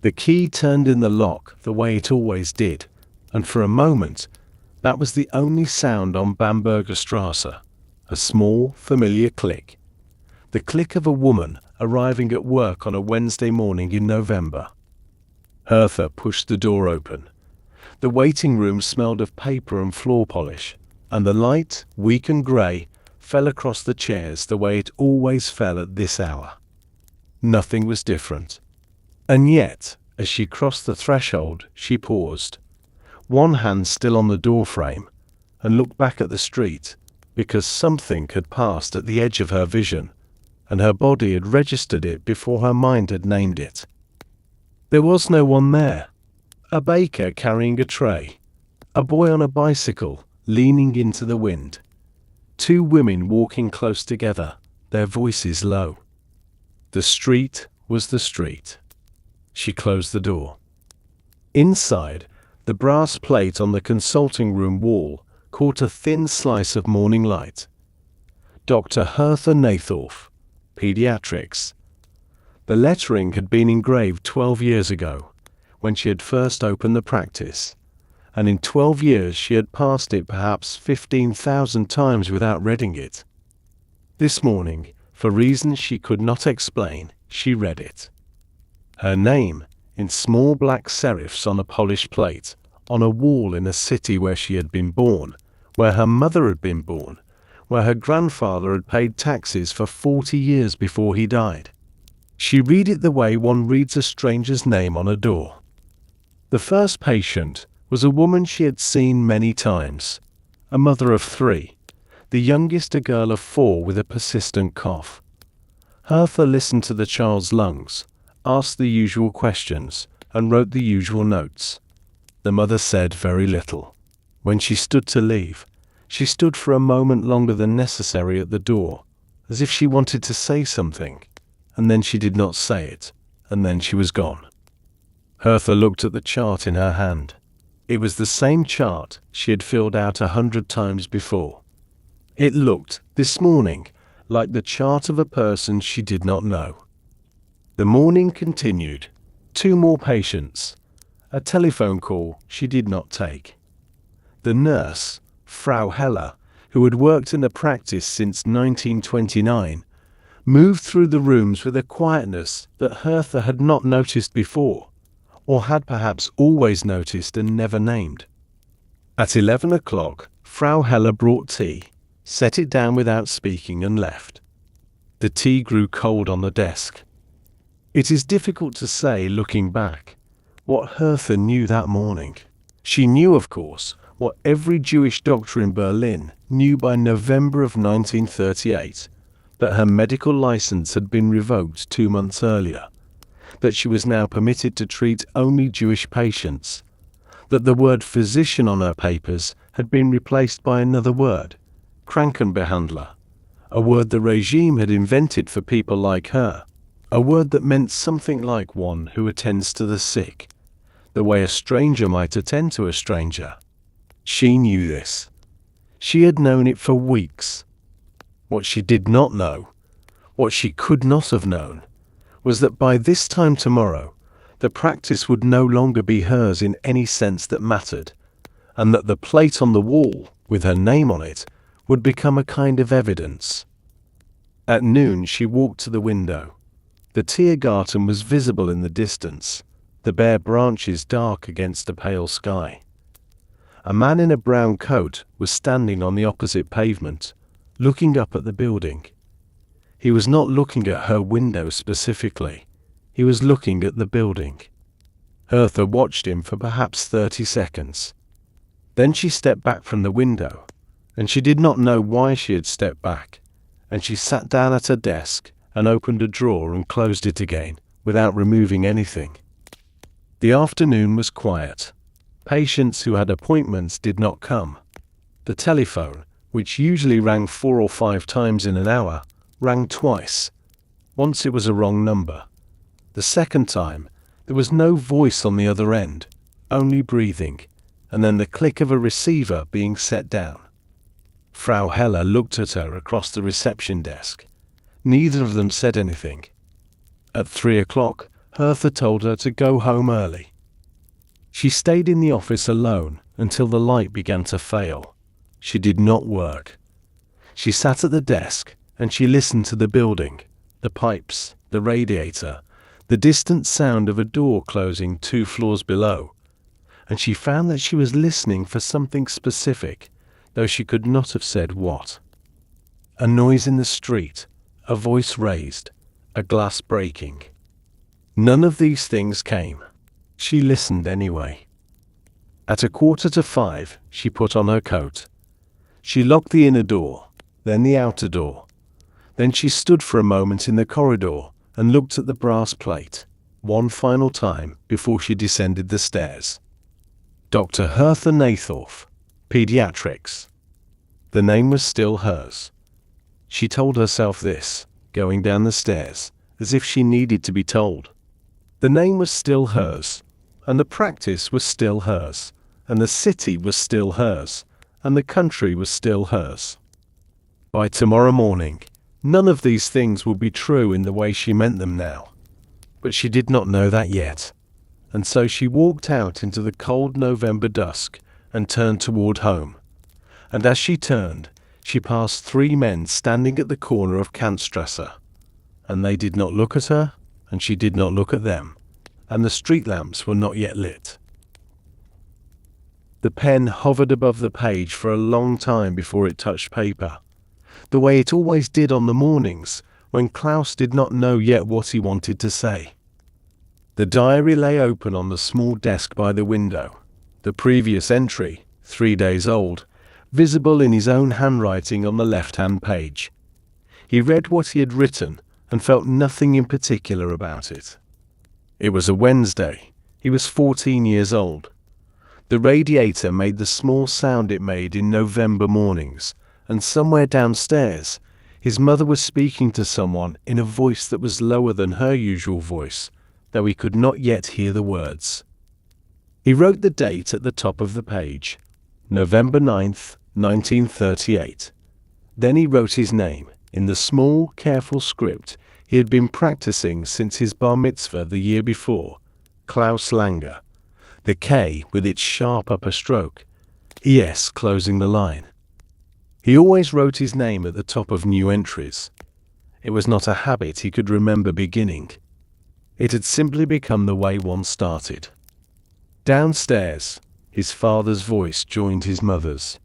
The key turned in the lock the way it always did, and for a moment, that was the only sound on Bamberger Strasse, a small, familiar click. The click of a woman arriving at work on a Wednesday morning in November. Hertha pushed the door open. The waiting room smelled of paper and floor polish, and the light, weak and grey, fell across the chairs the way it always fell at this hour. Nothing was different. And yet, as she crossed the threshold, she paused, one hand still on the doorframe, and looked back at the street, because something had passed at the edge of her vision, and her body had registered it before her mind had named it. There was no one there. A baker carrying a tray, a boy on a bicycle leaning into the wind, two women walking close together, their voices low. The street was the street. She closed the door. Inside, the brass plate on the consulting room wall caught a thin slice of morning light. Dr. Hertha Nathorf, Pediatrics. The lettering had been engraved 12 years ago, when she had first opened the practice, and in 12 years she had passed it perhaps 15,000 times without reading it. This morning, for reasons she could not explain, she read it. Her name, in small black serifs on a polished plate, on a wall in a city where she had been born, where her mother had been born, where her grandfather had paid taxes for 40 years before he died. She read it the way one reads a stranger's name on a door. The first patient was a woman she had seen many times, a mother of 3, the youngest a girl of 4 with a persistent cough. Hertha listened to the child's lungs, asked the usual questions, and wrote the usual notes. The mother said very little. When she stood to leave, she stood for a moment longer than necessary at the door, as if she wanted to say something, and then she did not say it, and then she was gone. Hertha looked at the chart in her hand. It was the same chart she had filled out 100 times before. It looked, this morning, like the chart of a person she did not know. The morning continued. 2 more patients. A telephone call she did not take. The nurse, Frau Heller, who had worked in the practice since 1929, moved through the rooms with a quietness that Hertha had not noticed before, or had perhaps always noticed and never named. At 11 o'clock, Frau Heller brought tea, set it down without speaking, and left. The tea grew cold on the desk. It is difficult to say, looking back, what Hertha knew that morning. She knew, of course, what every Jewish doctor in Berlin knew by November of 1938, that her medical license had been revoked 2 months earlier, that she was now permitted to treat only Jewish patients, that the word physician on her papers had been replaced by another word, Krankenbehandler, a word the regime had invented for people like her, a word that meant something like one who attends to the sick, the way a stranger might attend to a stranger. She knew this. She had known it for weeks. What she did not know, what she could not have known, was that by this time tomorrow, the practice would no longer be hers in any sense that mattered, and that the plate on the wall, with her name on it, would become a kind of evidence. At noon she walked to the window. The Tiergarten was visible in the distance, the bare branches dark against a pale sky. A man in a brown coat was standing on the opposite pavement, looking up at the building. He was not looking at her window specifically. He was looking at the building. Hertha watched him for perhaps 30 seconds. Then she stepped back from the window, and she did not know why she had stepped back, and she sat down at her desk and opened a drawer and closed it again, without removing anything. The afternoon was quiet. Patients who had appointments did not come. The telephone, which usually rang 4 or 5 times in an hour, rang twice. Once it was a wrong number. The second time, there was no voice on the other end, only breathing, and then the click of a receiver being set down. Frau Heller looked at her across the reception desk. Neither of them said anything. At 3 o'clock, Hertha told her to go home early. She stayed in the office alone until the light began to fail. She did not work. She sat at the desk and she listened to the building, the pipes, the radiator, the distant sound of a door closing 2 floors below. And she found that she was listening for something specific, though she could not have said what. A noise in the street, a voice raised, a glass breaking. None of these things came. She listened anyway. At 4:45, she put on her coat. She locked the inner door, then the outer door. Then she stood for a moment in the corridor and looked at the brass plate, one final time before she descended the stairs. Dr. Hertha Nathorf, Pediatrics. The name was still hers. She told herself this, going down the stairs, as if she needed to be told. The name was still hers, and the practice was still hers, and the city was still hers, and the country was still hers. By tomorrow morning, none of these things would be true in the way she meant them now. But she did not know that yet, and so she walked out into the cold November dusk and turned toward home. And as she turned, she passed 3 men standing at the corner of Kantstrasse, and they did not look at her, and she did not look at them, and the street lamps were not yet lit. The pen hovered above the page for a long time before it touched paper, the way it always did on the mornings when Klaus did not know yet what he wanted to say. The diary lay open on the small desk by the window, the previous entry, 3 days old, visible in his own handwriting on the left-hand page. He read what he had written and felt nothing in particular about it. It was a Wednesday. He was 14 years old. The radiator made the small sound it made in November mornings, and somewhere downstairs, his mother was speaking to someone in a voice that was lower than her usual voice, though he could not yet hear the words. He wrote the date at the top of the page, November 9th, 1938. Then he wrote his name in the small, careful script he had been practicing since his bar mitzvah the year before, Klaus Langer, the K with its sharp upper stroke, ES closing the line. He always wrote his name at the top of new entries. It was not a habit he could remember beginning. It had simply become the way one started. Downstairs, his father's voice joined his mother's.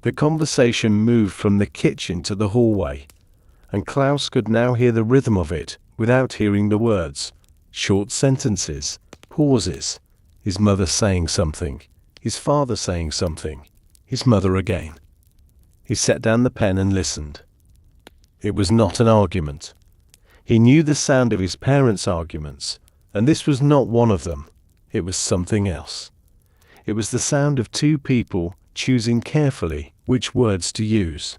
The conversation moved from the kitchen to the hallway, and Klaus could now hear the rhythm of it without hearing the words, short sentences, pauses, his mother saying something, his father saying something, his mother again. He set down the pen and listened. It was not an argument. He knew the sound of his parents' arguments, and this was not one of them. It was something else. It was the sound of 2 people choosing carefully which words to use.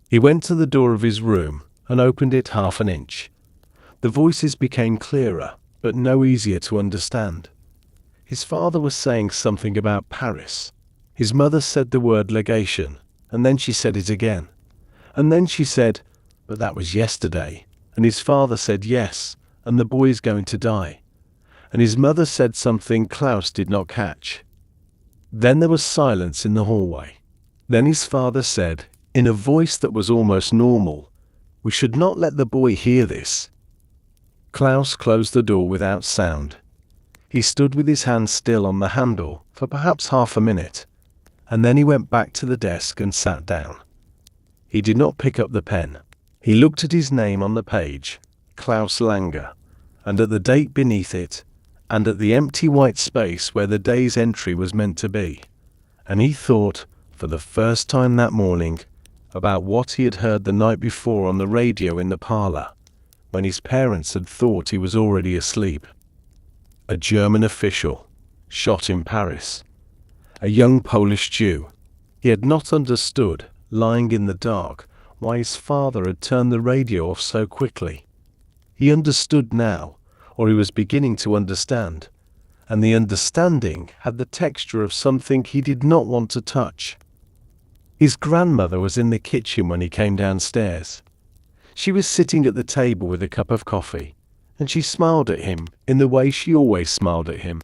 He went to the door of his room and opened it half an inch. The voices became clearer, but no easier to understand. His father was saying something about Paris. His mother said the word legation, and then she said it again. And then she said, but that was yesterday. And his father said yes, and the boy is going to die. And his mother said something Klaus did not catch. Then there was silence in the hallway. Then his father said, in a voice that was almost normal, we should not let the boy hear this. Klaus closed the door without sound. He stood with his hand still on the handle for perhaps half a minute, and then he went back to the desk and sat down. He did not pick up the pen. He looked at his name on the page, Klaus Langer, and at the date beneath it, and at the empty white space where the day's entry was meant to be, and he thought, for the first time that morning, about what he had heard the night before on the radio in the parlor, when his parents had thought he was already asleep. A German official, shot in Paris. A young Polish Jew. He had not understood, lying in the dark, why his father had turned the radio off so quickly. He understood now, or he was beginning to understand, and the understanding had the texture of something he did not want to touch. His grandmother was in the kitchen when he came downstairs. She was sitting at the table with a cup of coffee, and she smiled at him in the way she always smiled at him,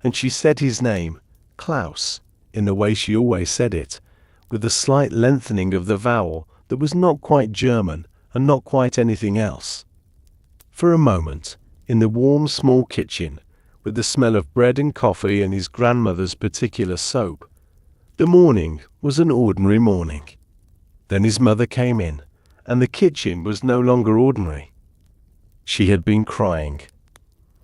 and she said his name, Klaus, in the way she always said it, with a slight lengthening of the vowel that was not quite German and not quite anything else. For a moment, in the warm small kitchen, with the smell of bread and coffee and his grandmother's particular soap, the morning was an ordinary morning. Then his mother came in, and the kitchen was no longer ordinary. She had been crying.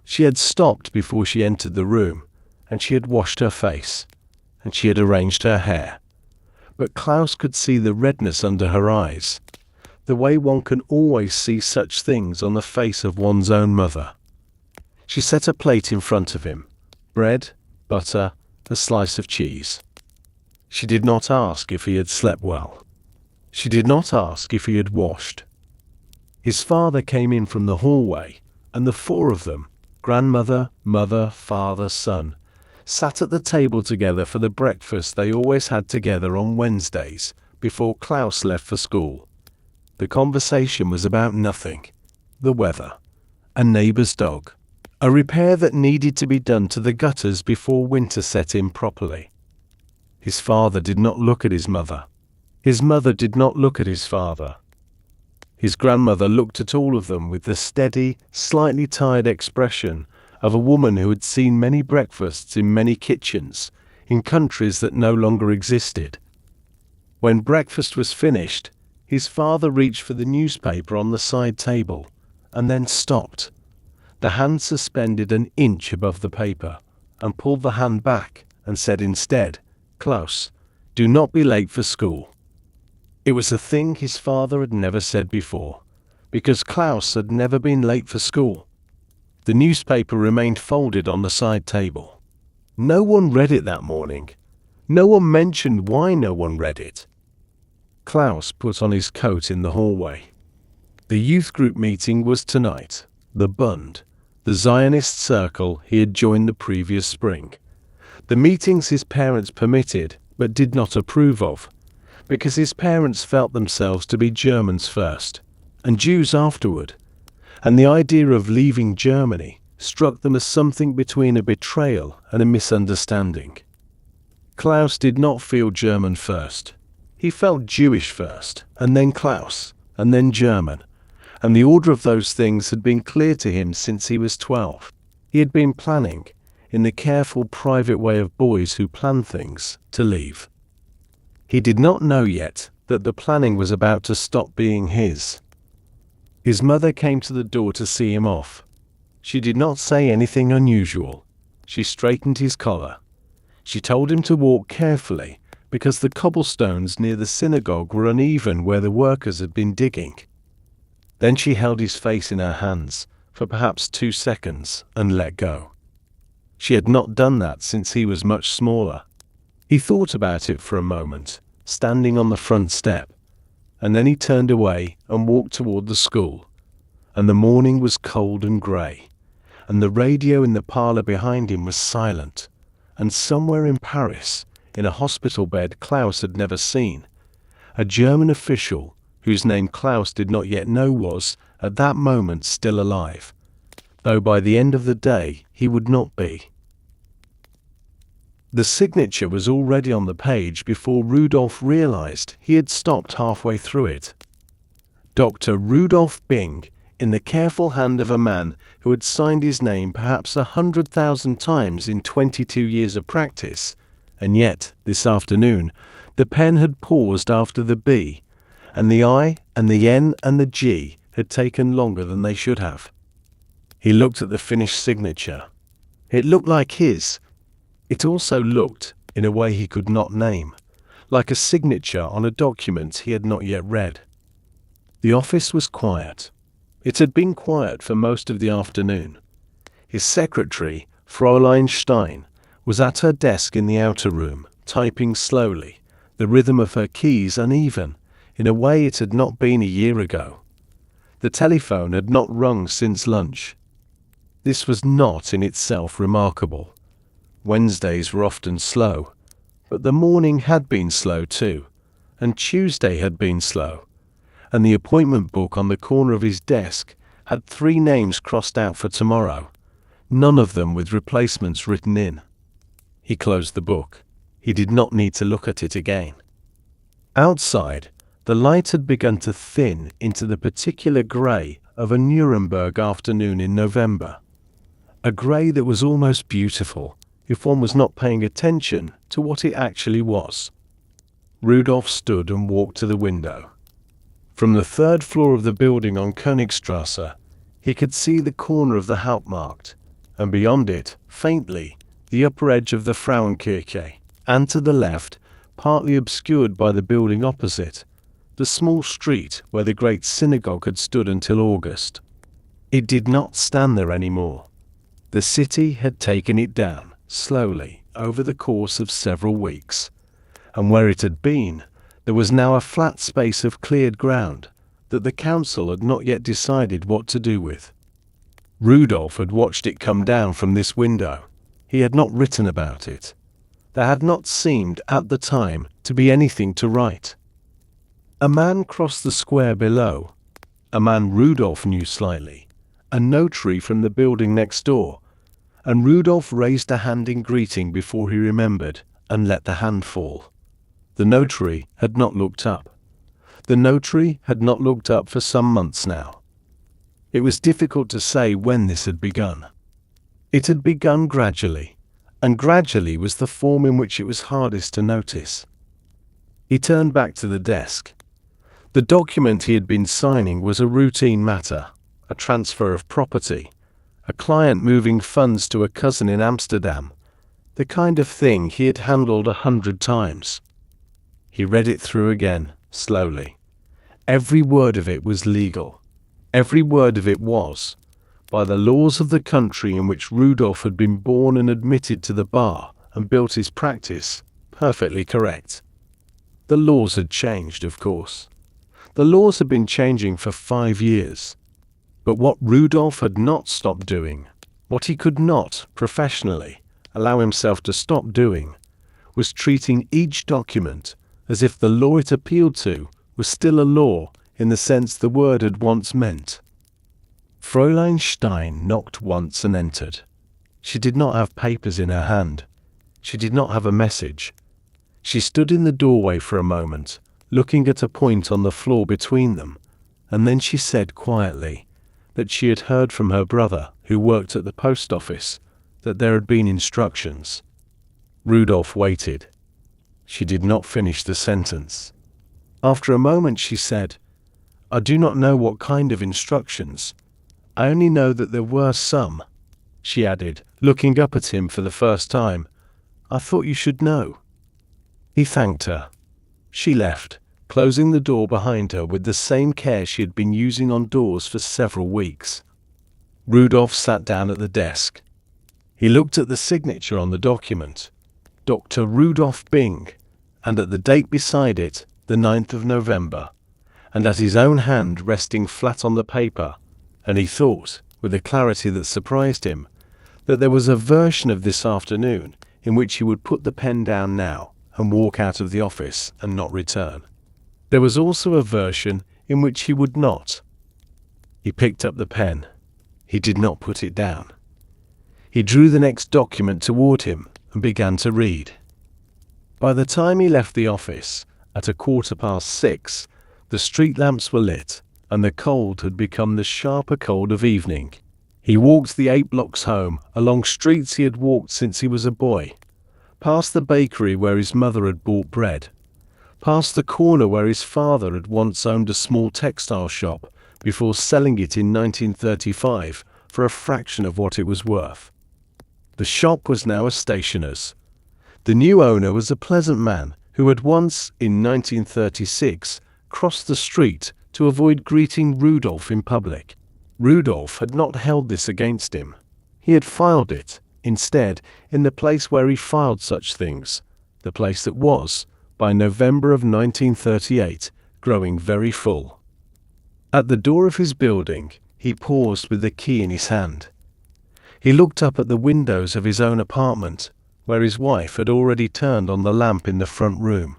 She had stopped before she entered the room, and she had washed her face, and she had arranged her hair. But Klaus could see the redness under her eyes, the way one can always see such things on the face of one's own mother. She set a plate in front of him, bread, butter, a slice of cheese. She did not ask if he had slept well. She did not ask if he had washed. His father came in from the hallway, and the four of them, grandmother, mother, father, son, sat at the table together for the breakfast they always had together on Wednesdays, before Klaus left for school. The conversation was about nothing: the weather, a neighbour's dog, a repair that needed to be done to the gutters before winter set in properly. His father did not look at his mother. His mother did not look at his father. His grandmother looked at all of them with the steady, slightly tired expression of a woman who had seen many breakfasts in many kitchens, in countries that no longer existed. When breakfast was finished, his father reached for the newspaper on the side table, and then stopped. The hand suspended an inch above the paper, and pulled the hand back, and said instead, "Klaus, do not be late for school." It was a thing his father had never said before, because Klaus had never been late for school. The newspaper remained folded on the side table. No one read it that morning. No one mentioned why no one read it. Klaus put on his coat in the hallway. The youth group meeting was tonight. The Bund, the Zionist circle he had joined the previous spring. The meetings his parents permitted but did not approve of, because his parents felt themselves to be Germans first, and Jews afterward, and the idea of leaving Germany struck them as something between a betrayal and a misunderstanding. Klaus did not feel German first. He felt Jewish first, and then Klaus, and then German, and the order of those things had been clear to him since he was 12. He had been planning, in the careful private way of boys who plan things, to leave. He did not know yet that the planning was about to stop being his. His mother came to the door to see him off. She did not say anything unusual. She straightened his collar. She told him to walk carefully, because the cobblestones near the synagogue were uneven where the workers had been digging. Then she held his face in her hands for perhaps 2 seconds and let go. She had not done that since he was much smaller. He thought about it for a moment, standing on the front step, and then he turned away and walked toward the school. And the morning was cold and grey, and the radio in the parlour behind him was silent, and somewhere in Paris, in a hospital bed Klaus had never seen, a German official, whose name Klaus did not yet know, was, at that moment, still alive, though by the end of the day he would not be. The signature was already on the page before Rudolf realized he had stopped halfway through it. Dr. Rudolf Bing, in the careful hand of a man who had signed his name perhaps 100,000 times in 22 years of practice, and yet, this afternoon, the pen had paused after the B, and the I and the N and the G had taken longer than they should have. He looked at the finished signature. It looked like his. It also looked, in a way he could not name, like a signature on a document he had not yet read. The office was quiet. It had been quiet for most of the afternoon. His secretary, Fräulein Stein, was at her desk in the outer room, typing slowly, the rhythm of her keys uneven, in a way it had not been a year ago. The telephone had not rung since lunch. This was not in itself remarkable. Wednesdays were often slow, but the morning had been slow too, and Tuesday had been slow, and the appointment book on the corner of his desk had 3 names crossed out for tomorrow, none of them with replacements written in. He closed the book. He did not need to look at it again. Outside, the light had begun to thin into the particular grey of a Nuremberg afternoon in November. A grey that was almost beautiful if one was not paying attention to what it actually was. Rudolf stood and walked to the window. From the 3rd floor of the building on Königstrasse, he could see the corner of the Hauptmarkt, and beyond it, faintly, the upper edge of the Frauenkirche, and to the left, partly obscured by the building opposite, the small street where the great synagogue had stood until August. It did not stand there anymore. The city had taken it down, slowly, over the course of several weeks, and where it had been, there was now a flat space of cleared ground that the council had not yet decided what to do with. Rudolf had watched it come down from this window. He had not written about it. There had not seemed, at the time, to be anything to write. A man crossed the square below, a man Rudolf knew slightly, a notary from the building next door, and Rudolf raised a hand in greeting before he remembered, and let the hand fall. The notary had not looked up. The notary had not looked up for some months now. It was difficult to say when this had begun. It had begun gradually, and gradually was the form in which it was hardest to notice. He turned back to the desk. The document he had been signing was a routine matter, a transfer of property, a client moving funds to a cousin in Amsterdam, the kind of thing he had handled 100 times. He read it through again, slowly. Every word of it was legal. Every word of it was, by the laws of the country in which Rudolf had been born and admitted to the bar and built his practice, perfectly correct. The laws had changed, of course. The laws had been changing for 5 years. But what Rudolf had not stopped doing, what he could not, professionally, allow himself to stop doing, was treating each document as if the law it appealed to was still a law in the sense the word had once meant. Fräulein Stein knocked once and entered. She did not have papers in her hand. She did not have a message. She stood in the doorway for a moment, looking at a point on the floor between them, and then she said quietly that she had heard from her brother, who worked at the post office, that there had been instructions. Rudolf waited. She did not finish the sentence. After a moment she said, "I do not know what kind of instructions. I only know that there were some." She added, looking up at him for the first time, "I thought you should know." He thanked her. She left, closing the door behind her with the same care she had been using on doors for several weeks. Rudolf sat down at the desk. He looked at the signature on the document, Dr. Rudolf Bing, and at the date beside it, the 9th of November, and at his own hand resting flat on the paper, and he thought, with a clarity that surprised him, that there was a version of this afternoon in which he would put the pen down now and walk out of the office and not return. There was also a version in which he would not. He picked up the pen. He did not put it down. He drew the next document toward him and began to read. By the time he left the office, at 6:15, the street lamps were lit, and the cold had become the sharper cold of evening. He walked the 8 blocks home, along streets he had walked since he was a boy, past the bakery where his mother had bought bread, past the corner where his father had once owned a small textile shop before selling it in 1935 for a fraction of what it was worth. The shop was now a stationer's. The new owner was a pleasant man who had once, in 1936, crossed the street to avoid greeting Rudolf in public. Rudolf had not held this against him. He had filed it, instead, in the place where he filed such things, the place that was, by November of 1938, growing very full. At the door of his building, he paused with the key in his hand. He looked up at the windows of his own apartment, where his wife had already turned on the lamp in the front room,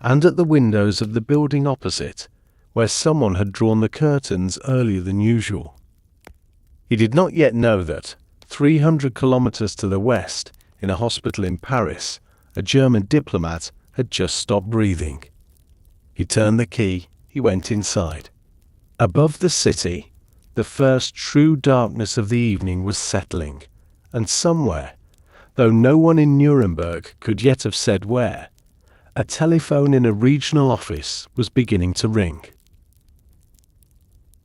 and at the windows of the building opposite, where someone had drawn the curtains earlier than usual. He did not yet know that, 300 kilometers to the west, in a hospital in Paris, a German diplomat had just stopped breathing. He turned the key, he went inside. Above the city, the first true darkness of the evening was settling, and somewhere, though no one in Nuremberg could yet have said where, a telephone in a regional office was beginning to ring.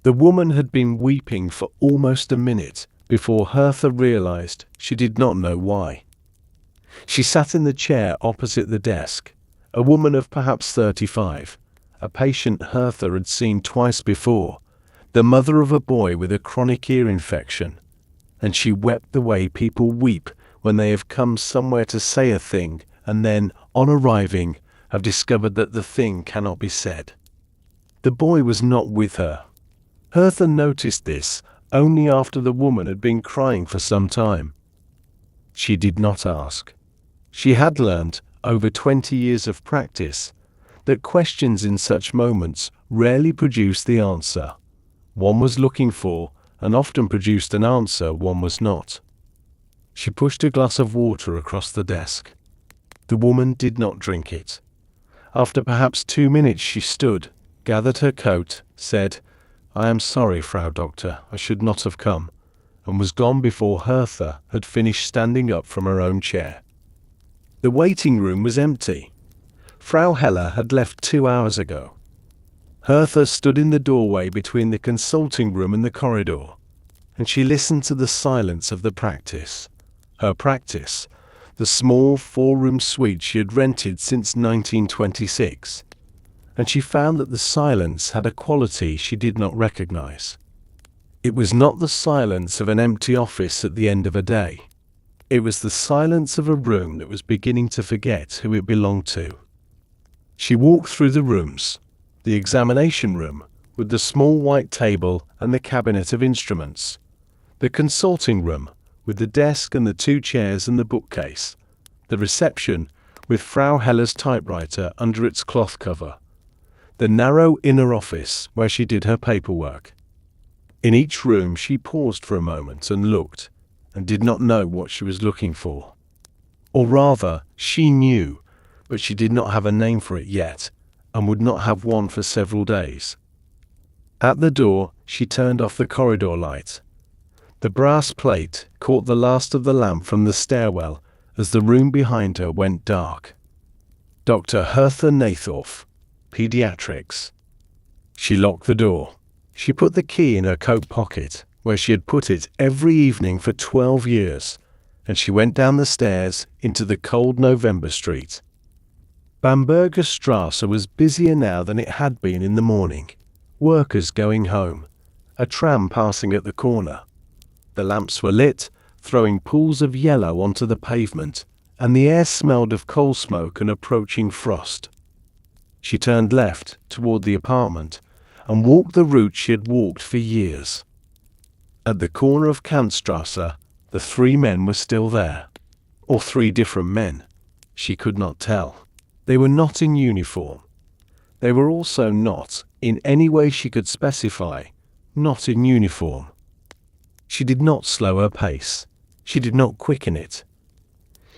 The woman had been weeping for almost a minute before Hertha realized she did not know why. She sat in the chair opposite the desk, a woman of perhaps 35, a patient Hertha had seen twice before, the mother of a boy with a chronic ear infection, and she wept the way people weep when they have come somewhere to say a thing and then, on arriving, have discovered that the thing cannot be said. The boy was not with her. Hertha noticed this only after the woman had been crying for some time. She did not ask. She had learned, over 20 years of practice, that questions in such moments rarely produce the answer one was looking for, and often produced an answer one was not. She pushed a glass of water across the desk. The woman did not drink it. After perhaps 2 minutes she stood, gathered her coat, said, "I am sorry, Frau Doctor, I should not have come," and was gone before Hertha had finished standing up from her own chair. The waiting room was empty. Frau Heller had left 2 hours ago. Hertha stood in the doorway between the consulting room and the corridor, and she listened to the silence of the practice. Her practice, the small 4-room suite she had rented since 1926, and she found that the silence had a quality she did not recognize. It was not the silence of an empty office at the end of a day. It was the silence of a room that was beginning to forget who it belonged to. She walked through the rooms, the examination room, with the small white table and the cabinet of instruments, the consulting room, with the desk and the 2 chairs and the bookcase, the reception, with Frau Heller's typewriter under its cloth cover, the narrow inner office where she did her paperwork. In each room she paused for a moment and looked, and did not know what she was looking for. Or rather, she knew, but she did not have a name for it yet, and would not have one for several days. At the door, she turned off the corridor light. The brass plate caught the last of the lamp from the stairwell as the room behind her went dark. Dr. Hertha Nathorf, Pediatrics. She locked the door. She put the key in her coat pocket, where she had put it every evening for 12 years, and she went down the stairs into the cold November street. Bamberger Strasse was busier now than it had been in the morning. Workers going home, a tram passing at the corner. The lamps were lit, throwing pools of yellow onto the pavement, and the air smelled of coal smoke and approaching frost. She turned left toward the apartment and walked the route she had walked for years. At the corner of Kantstrasse, the 3 men were still there. Or 3 different men. She could not tell. They were not in uniform. They were also not, in any way she could specify, not in uniform. She did not slow her pace. She did not quicken it.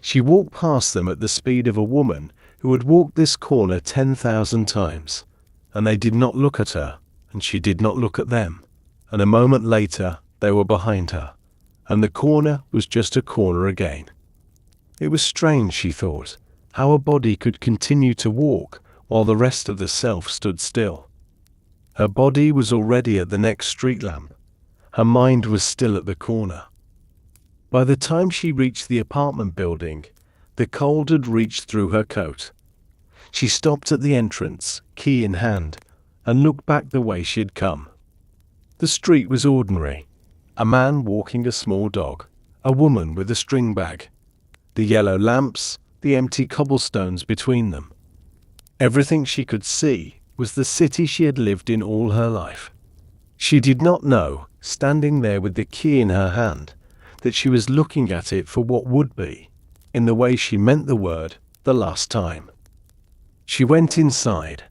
She walked past them at the speed of a woman who had walked this corner 10,000 times, and they did not look at her, and she did not look at them, and a moment later they were behind her, and the corner was just a corner again. It was strange, she thought, how a body could continue to walk while the rest of the self stood still. Her body was already at the next street lamp. Her mind was still at the corner. By the time she reached the apartment building, the cold had reached through her coat. She stopped at the entrance, key in hand, and looked back the way she had come. The street was ordinary. A man walking a small dog, a woman with a string bag, the yellow lamps, the empty cobblestones between them. Everything she could see was the city she had lived in all her life. She did not know, standing there with the key in her hand, that she was looking at it for what would be, in the way she meant the word, the last time. She went inside.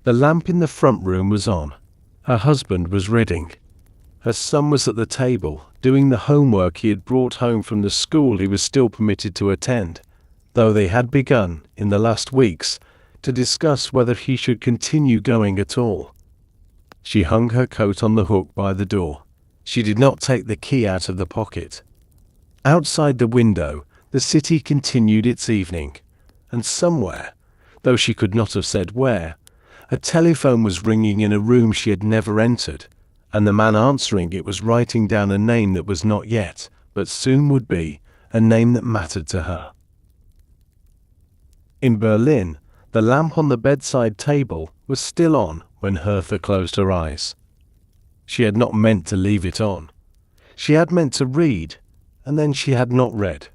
The lamp in the front room was on. Her husband was reading. Her son was at the table, doing the homework he had brought home from the school he was still permitted to attend, though they had begun, in the last weeks, to discuss whether he should continue going at all. She hung her coat on the hook by the door. She did not take the key out of the pocket. Outside the window, the city continued its evening, and somewhere, though she could not have said where, a telephone was ringing in a room she had never entered, and the man answering it was writing down a name that was not yet, but soon would be, a name that mattered to her. In Berlin, the lamp on the bedside table was still on when Hertha closed her eyes. She had not meant to leave it on. She had meant to read, and then she had not read.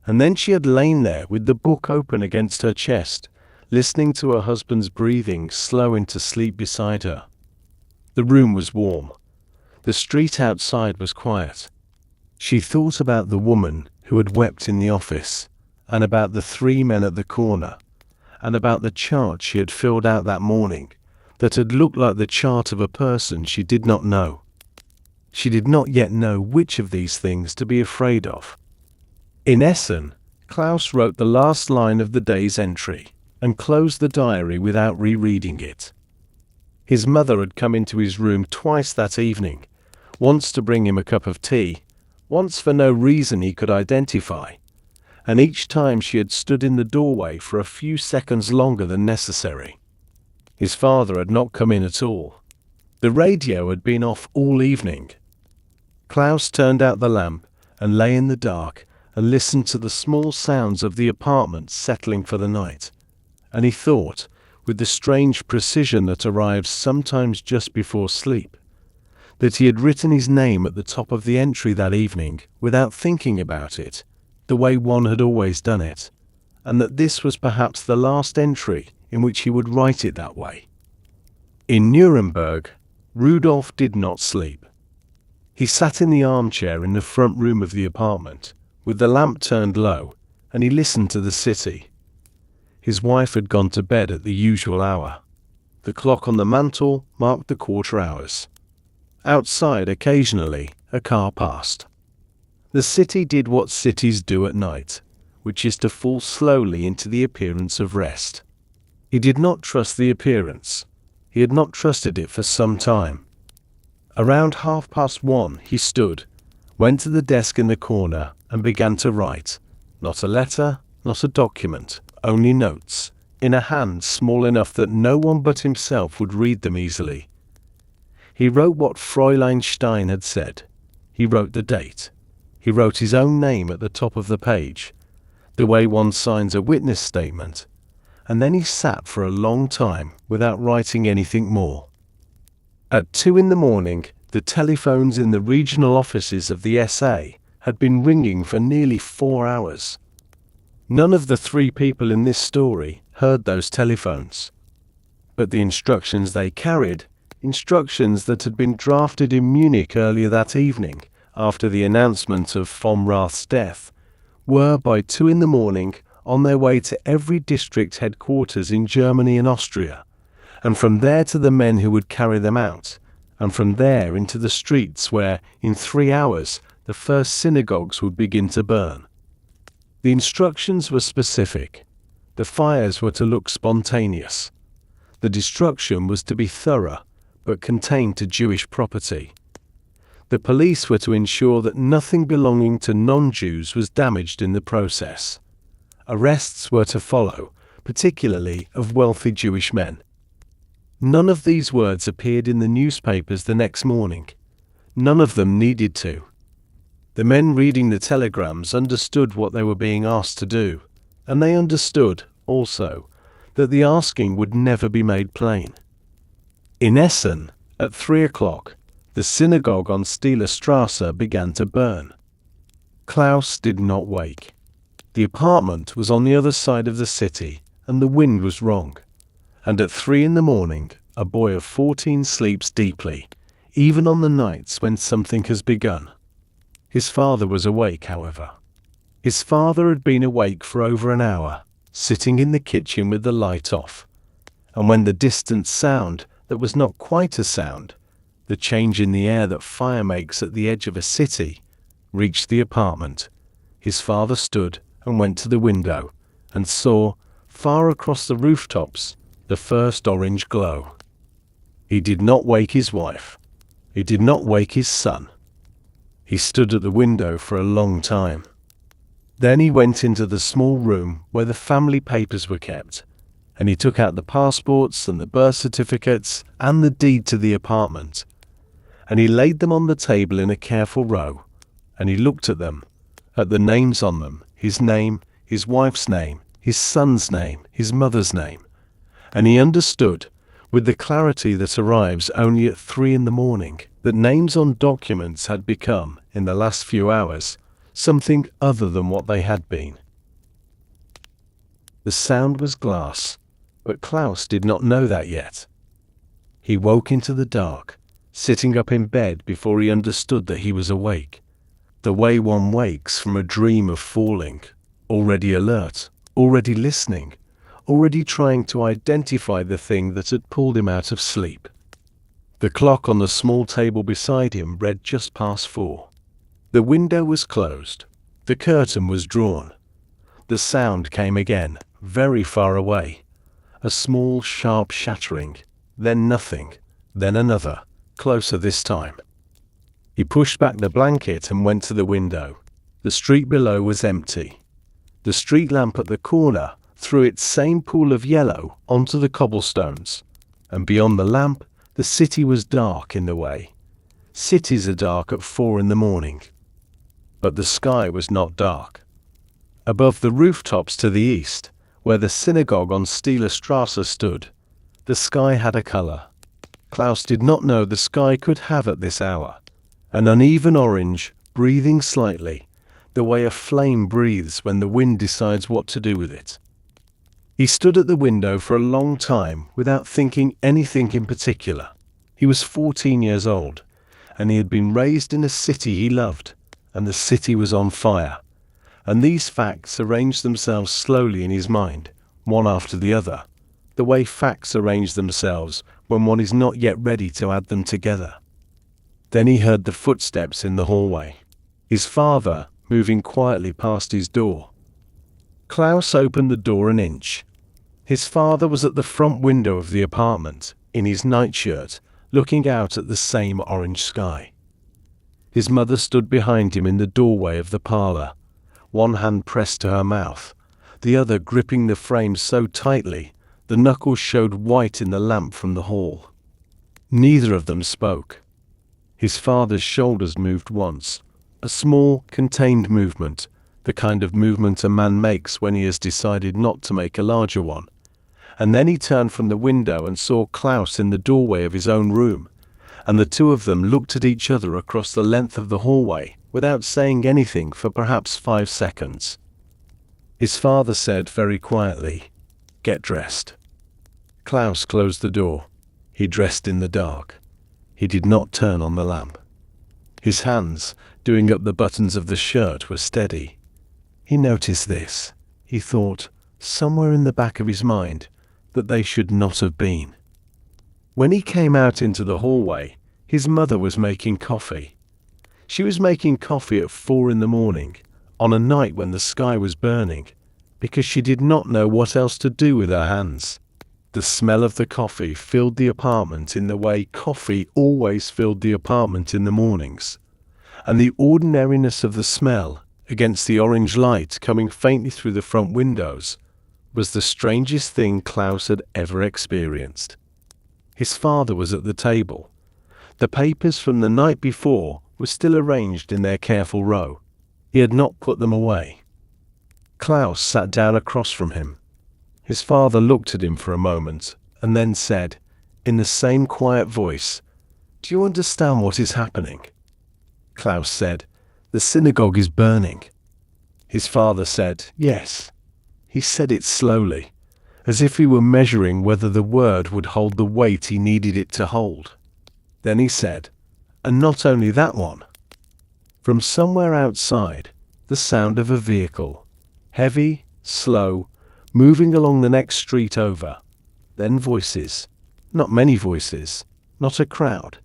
And then she had lain there with the book open against her chest, listening to her husband's breathing slow into sleep beside her. The room was warm. The street outside was quiet. She thought about the woman who had wept in the office, and about the 3 men at the corner, and about the chart she had filled out that morning that had looked like the chart of a person she did not know. She did not yet know which of these things to be afraid of. In Essen, Klaus wrote the last line of the day's entry and closed the diary without rereading it. His mother had come into his room twice that evening, once to bring him a cup of tea, once for no reason he could identify, and each time she had stood in the doorway for a few seconds longer than necessary. His father had not come in at all. The radio had been off all evening. Klaus turned out the lamp and lay in the dark and listened to the small sounds of the apartment settling for the night, and he thought, with the strange precision that arrives sometimes just before sleep, that he had written his name at the top of the entry that evening without thinking about it, the way one had always done it, and that this was perhaps the last entry in which he would write it that way. In Nuremberg, Rudolf did not sleep. He sat in the armchair in the front room of the apartment, with the lamp turned low, and he listened to the city. His wife had gone to bed at the usual hour. The clock on the mantel marked the quarter hours. Outside, occasionally, a car passed. The city did what cities do at night, which is to fall slowly into the appearance of rest. He did not trust the appearance. He had not trusted it for some time. Around 1:30 he stood, went to the desk in the corner, and began to write. Not a letter, not a document, only notes, in a hand small enough that no one but himself would read them easily. He wrote what Fräulein Stein had said. He wrote the date. He wrote his own name at the top of the page, the way one signs a witness statement, and then he sat for a long time without writing anything more. At 2 a.m, the telephones in the regional offices of the SA had been ringing for nearly 4 hours. None of the 3 people in this story heard those telephones. But the instructions they carried, instructions that had been drafted in Munich earlier that evening after the announcement of von Rath's death, were by 2 a.m. on their way to every district headquarters in Germany and Austria, and from there to the men who would carry them out, and from there into the streets where, in 3 hours, the first synagogues would begin to burn. The instructions were specific. The fires were to look spontaneous. The destruction was to be thorough, but contained to Jewish property. The police were to ensure that nothing belonging to non-Jews was damaged in the process. Arrests were to follow, particularly of wealthy Jewish men. None of these words appeared in the newspapers the next morning. None of them needed to. The men reading the telegrams understood what they were being asked to do, and they understood, also, that the asking would never be made plain. In Essen, at 3 o'clock, the synagogue on Stieler Strasse began to burn. Klaus did not wake. The apartment was on the other side of the city, and the wind was wrong. And at 3 a.m, a boy of 14 sleeps deeply, even on the nights when something has begun. His father was awake, however. His father had been awake for over an hour, sitting in the kitchen with the light off. And when the distant sound that was not quite a sound, the change in the air that fire makes at the edge of a city, reached the apartment. His father stood and went to the window and saw, far across the rooftops, the first orange glow. He did not wake his wife. He did not wake his son. He stood at the window for a long time. Then he went into the small room where the family papers were kept, and he took out the passports and the birth certificates and the deed to the apartment, and he laid them on the table in a careful row, and he looked at them, at the names on them, his name, his wife's name, his son's name, his mother's name, and he understood, with the clarity that arrives only at 3 a.m, that names on documents had become, in the last few hours, something other than what they had been. The sound was glass, but Klaus did not know that yet. He woke into the dark, sitting up in bed before he understood that he was awake, the way one wakes from a dream of falling, already alert, already listening, already trying to identify the thing that had pulled him out of sleep. The clock on the small table beside him read just past 4. The window was closed. The curtain was drawn. The sound came again, very far away. A small, sharp shattering, then nothing, then another, closer this time. He pushed back the blanket and went to the window. The street below was empty. The street lamp at the corner threw its same pool of yellow onto the cobblestones, and beyond the lamp, the city was dark in the way. Cities are dark at 4 a.m. But the sky was not dark. Above the rooftops to the east, where the synagogue on Kristallnacht stood, the sky had a color. Klaus did not know the sky could have at this hour. An uneven orange, breathing slightly, the way a flame breathes when the wind decides what to do with it. He stood at the window for a long time without thinking anything in particular. He was 14 years old, and he had been raised in a city he loved, and the city was on fire. And these facts arranged themselves slowly in his mind, one after the other, the way facts arrange themselves when one is not yet ready to add them together. Then he heard the footsteps in the hallway. His father, moving quietly past his door. Klaus opened the door an inch. His father was at the front window of the apartment, in his nightshirt, looking out at the same orange sky. His mother stood behind him in the doorway of the parlor, one hand pressed to her mouth, the other gripping the frame so tightly the knuckles showed white in the lamp from the hall. Neither of them spoke. His father's shoulders moved once, a small, contained movement, the kind of movement a man makes when he has decided not to make a larger one. And then he turned from the window and saw Klaus in the doorway of his own room, and the two of them looked at each other across the length of the hallway without saying anything for perhaps 5 seconds. His father said very quietly, "Get dressed." Klaus closed the door. He dressed in the dark. He did not turn on the lamp. His hands, doing up the buttons of the shirt, were steady. He noticed this. He thought, somewhere in the back of his mind, that they should not have been. When he came out into the hallway, his mother was making coffee. She was making coffee at 4 a.m, on a night when the sky was burning, because she did not know what else to do with her hands. The smell of the coffee filled the apartment in the way coffee always filled the apartment in the mornings, and the ordinariness of the smell, against the orange light coming faintly through the front windows, was the strangest thing Klaus had ever experienced. His father was at the table. The papers from the night before were still arranged in their careful row. He had not put them away. Klaus sat down across from him. His father looked at him for a moment, and then said, in the same quiet voice, "Do you understand what is happening?" Klaus said, "The synagogue is burning." His father said, "Yes." He said it slowly, as if he were measuring whether the word would hold the weight he needed it to hold. Then he said, "And not only that one." From somewhere outside, the sound of a vehicle, heavy, slow, moving along the next street over. Then voices. Not many voices, not a crowd.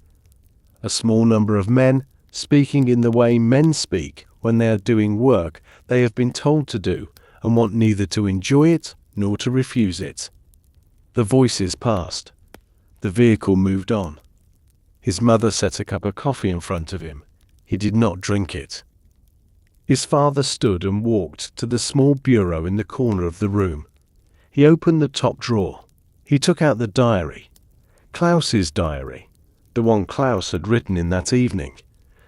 A small number of men, speaking in the way men speak when they are doing work they have been told to do and want neither to enjoy it nor to refuse it. The voices passed. The vehicle moved on. His mother set a cup of coffee in front of him. He did not drink it. His father stood and walked to the small bureau in the corner of the room. He opened the top drawer. He took out the diary. Klaus's diary. The one Klaus had written in that evening.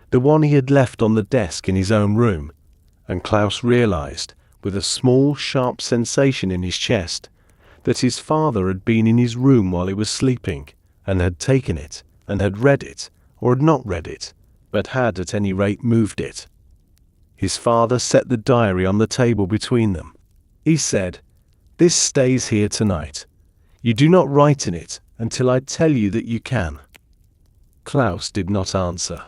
The one he had left on the desk in his own room. And Klaus realized, with a small, sharp sensation in his chest, that his father had been in his room while he was sleeping, and had taken it, and had read it, or had not read it, but had at any rate moved it. His father set the diary on the table between them. He said, "This stays here tonight. You do not write in it until I tell you that you can." Klaus did not answer.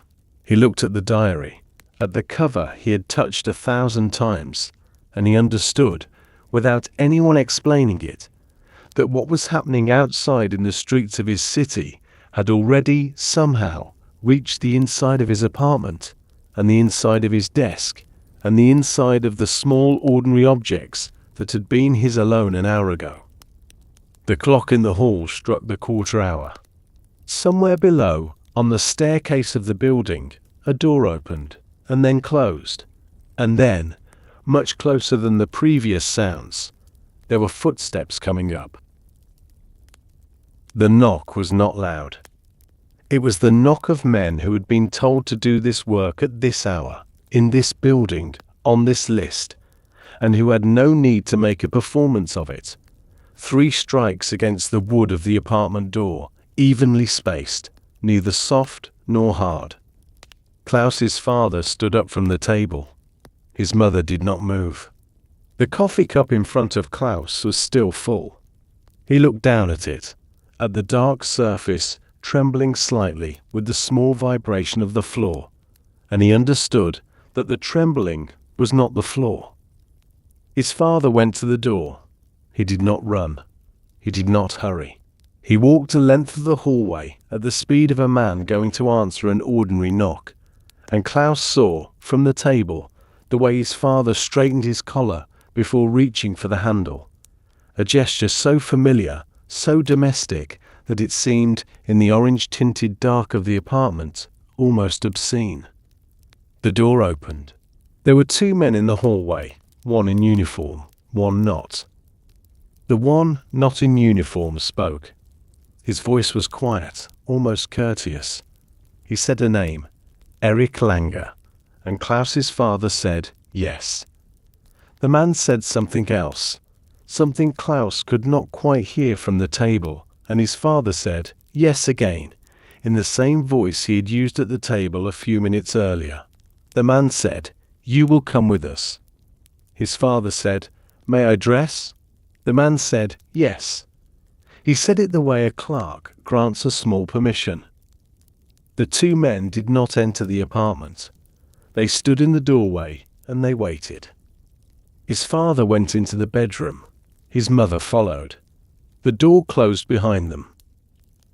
He looked at the diary, at the cover he had touched 1,000 times, and he understood, without anyone explaining it, that what was happening outside in the streets of his city had already, somehow, reached the inside of his apartment, and the inside of his desk, and the inside of the small ordinary objects that had been his alone an hour ago. The clock in the hall struck the quarter hour. Somewhere below, on the staircase of the building, a door opened, and then closed, and then, much closer than the previous sounds, there were footsteps coming up. The knock was not loud. It was the knock of men who had been told to do this work at this hour, in this building, on this list, and who had no need to make a performance of it. 3 strikes against the wood of the apartment door, evenly spaced, neither soft nor hard. Klaus's father stood up from the table. His mother did not move. The coffee cup in front of Klaus was still full. He looked down at it, at the dark surface, trembling slightly with the small vibration of the floor, and he understood that the trembling was not the floor. His father went to the door. He did not run. He did not hurry. He walked the length of the hallway at the speed of a man going to answer an ordinary knock, and Klaus saw, from the table, the way his father straightened his collar before reaching for the handle, a gesture so familiar, so domestic, that it seemed, in the orange-tinted dark of the apartment, almost obscene. The door opened. There were 2 men in the hallway, one in uniform, one not. The one not in uniform spoke. His voice was quiet, almost courteous. He said a name, Erich Langer, and Klaus's father said, yes. The man said something else, something Klaus could not quite hear from the table, and his father said, yes again, in the same voice he had used at the table a few minutes earlier. The man said, you will come with us. His father said, may I dress? The man said, yes. He said it the way a clerk grants a small permission. The 2 men did not enter the apartment. They stood in the doorway and they waited. His father went into the bedroom. His mother followed. The door closed behind them.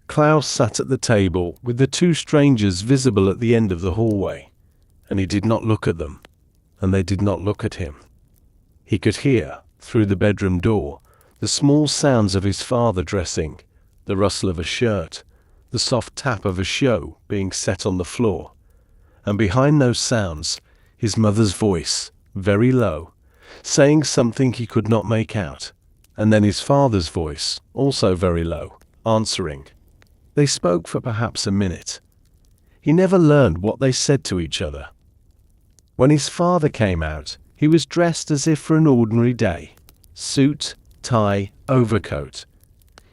Klaus sat at the table with the 2 strangers visible at the end of the hallway, and he did not look at them, and they did not look at him. He could hear, through the bedroom door, the small sounds of his father dressing, the rustle of a shirt, the soft tap of a shoe being set on the floor, and behind those sounds, his mother's voice, very low, saying something he could not make out, and then his father's voice, also very low, answering. They spoke for perhaps a minute. He never learned what they said to each other. When his father came out, he was dressed as if for an ordinary day. Suit, tie, overcoat.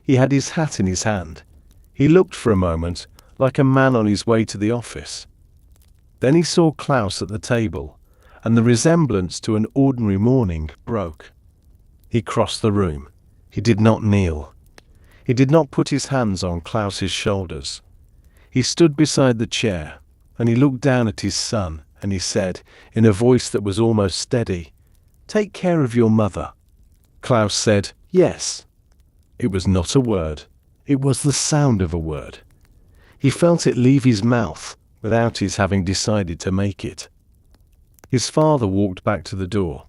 He had his hat in his hand. He looked for a moment like a man on his way to the office. Then he saw Klaus at the table, and the resemblance to an ordinary morning broke. He crossed the room. He did not kneel. He did not put his hands on Klaus's shoulders. He stood beside the chair, and he looked down at his son, and he said, in a voice that was almost steady, take care of your mother. Klaus said, yes. It was not a word. It was the sound of a word. He felt it leave his mouth without his having decided to make it. His father walked back to the door.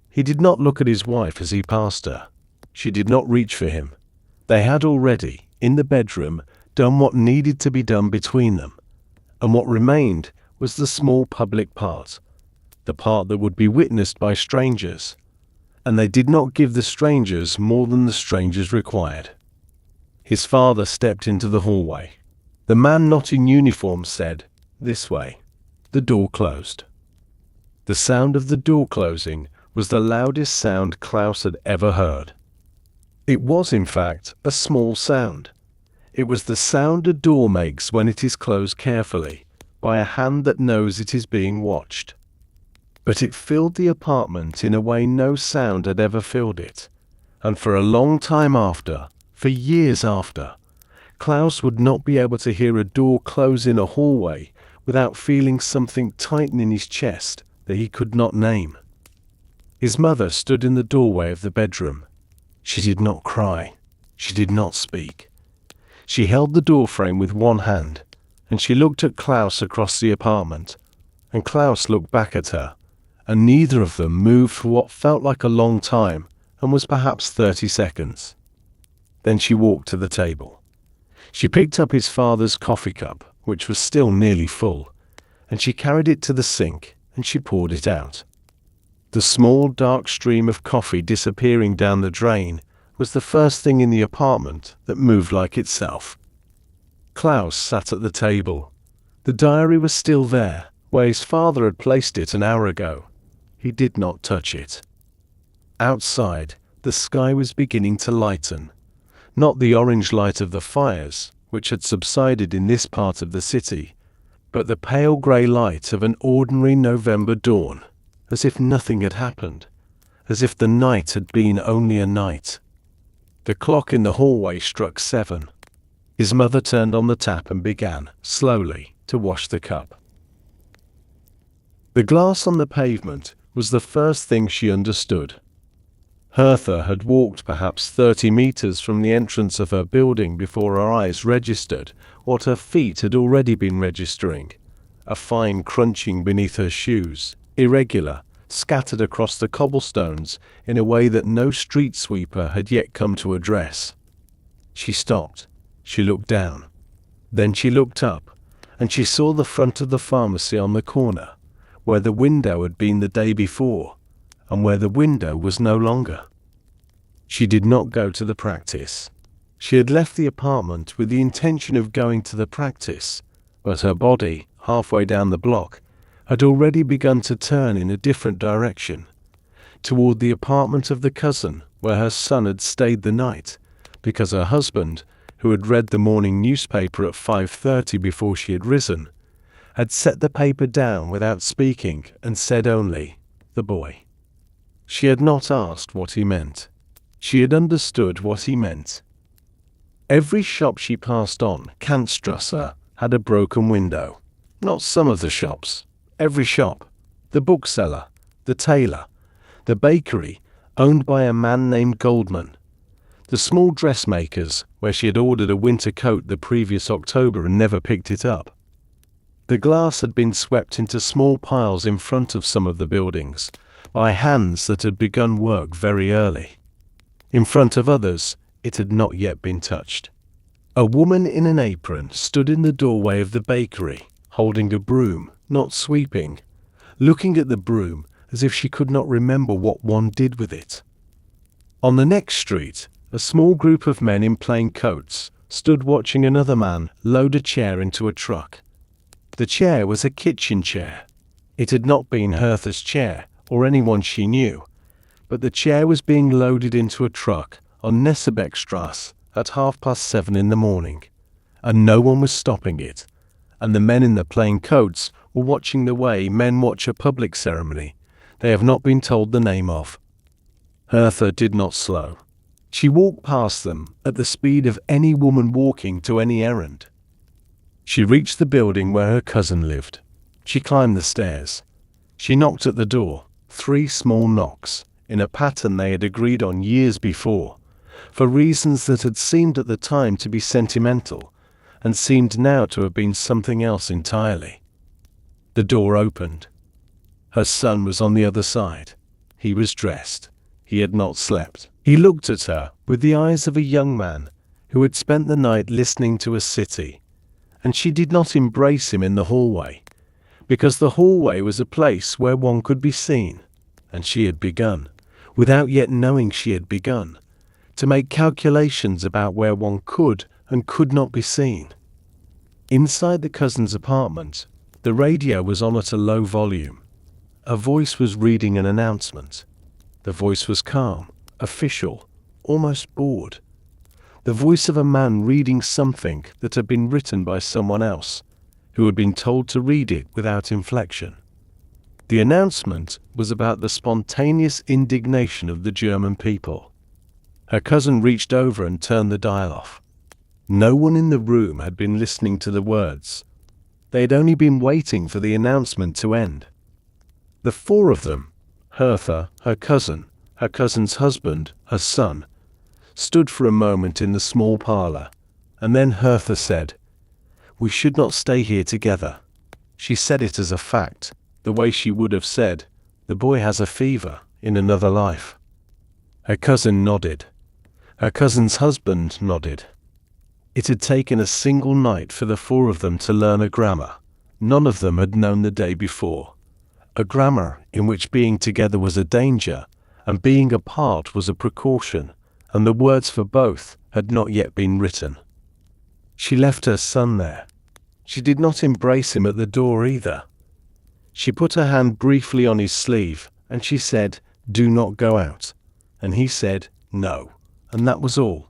He did not look at his wife as he passed her. She did not reach for him. They had already, in the bedroom, done what needed to be done between them, and what remained was the small public part, the part that would be witnessed by strangers, and they did not give the strangers more than the strangers required. His father stepped into the hallway. The man not in uniform said, "This way." The door closed. The sound of the door closing was the loudest sound Klaus had ever heard. It was, in fact, a small sound. It was the sound a door makes when it is closed carefully, by a hand that knows it is being watched. But it filled the apartment in a way no sound had ever filled it, and for a long time after, for years after, Klaus would not be able to hear a door close in a hallway without feeling something tighten in his chest that he could not name. His mother stood in the doorway of the bedroom. She did not cry. She did not speak. She held the doorframe with one hand, and she looked at Klaus across the apartment, and Klaus looked back at her, and neither of them moved for what felt like a long time and was perhaps 30 seconds. Then she walked to the table. She picked up his father's coffee cup, which was still nearly full, and she carried it to the sink and she poured it out. The small dark stream of coffee disappearing down the drain was the first thing in the apartment that moved like itself. Klaus sat at the table. The diary was still there, where his father had placed it an hour ago. He did not touch it. Outside, the sky was beginning to lighten. Not the orange light of the fires, which had subsided in this part of the city, but the pale grey light of an ordinary November dawn, as if nothing had happened, as if the night had been only a night. The clock in the hallway struck 7. His mother turned on the tap and began, slowly, to wash the cup. The glass on the pavement was the first thing she understood. Hertha had walked perhaps 30 meters from the entrance of her building before her eyes registered what her feet had already been registering, a fine crunching beneath her shoes, irregular, scattered across the cobblestones in a way that no street sweeper had yet come to address. She stopped. She looked down. Then she looked up, and she saw the front of the pharmacy on the corner, where the window had been the day before, and where the window was no longer. She did not go to the practice. She had left the apartment with the intention of going to the practice, but her body, halfway down the block, had already begun to turn in a different direction, toward the apartment of the cousin where her son had stayed the night, because her husband, who had read the morning newspaper at 5:30 before she had risen, had set the paper down without speaking and said only, "The boy." She had not asked what he meant. She had understood what he meant. Every shop she passed on Kantstrasse had a broken window. Not some of the shops. Every shop. The bookseller, the tailor, the bakery, owned by a man named Goldman, the small dressmakers, where she had ordered a winter coat the previous October and never picked it up. The glass had been swept into small piles in front of some of the buildings, by hands that had begun work very early. In front of others, it had not yet been touched. A woman in an apron stood in the doorway of the bakery, holding a broom, not sweeping, looking at the broom as if she could not remember what one did with it. On the next street, a small group of men in plain coats stood watching another man load a chair into a truck. The chair was a kitchen chair. It had not been Hertha's chair, or anyone she knew, but the chair was being loaded into a truck on Nessebeckstrasse at 7:30 in the morning, and no one was stopping it, and the men in the plain coats were watching the way men watch a public ceremony they have not been told the name of. Hertha did not slow. She walked past them at the speed of any woman walking to any errand. She reached the building where her cousin lived. She climbed the stairs. She knocked at the door, 3 small knocks, in a pattern they had agreed on years before, for reasons that had seemed at the time to be sentimental, and seemed now to have been something else entirely. The door opened. Her son was on the other side. He was dressed. He had not slept. He looked at her with the eyes of a young man who had spent the night listening to a city, and she did not embrace him in the hallway, because the hallway was a place where one could be seen, and she had begun, without yet knowing she had begun, to make calculations about where one could and could not be seen. Inside the cousin's apartment, the radio was on at a low volume. A voice was reading an announcement. The voice was calm, official, almost bored. The voice of a man reading something that had been written by someone else, who had been told to read it without inflection. The announcement was about the spontaneous indignation of the German people. Her cousin reached over and turned the dial off. No one in the room had been listening to the words. They had only been waiting for the announcement to end. The four of them, Hertha, her cousin's husband, her son, stood for a moment in the small parlor, and then Hertha said, "We should not stay here together." She said it as a fact, the way she would have said, "The boy has a fever," in another life. Her cousin nodded. Her cousin's husband nodded. It had taken a single night for the four of them to learn a grammar none of them had known the day before. A grammar in which being together was a danger, and being apart was a precaution, and the words for both had not yet been written. She left her son there. She did not embrace him at the door either. She put her hand briefly on his sleeve, and she said, "Do not go out." And he said, "No," and that was all.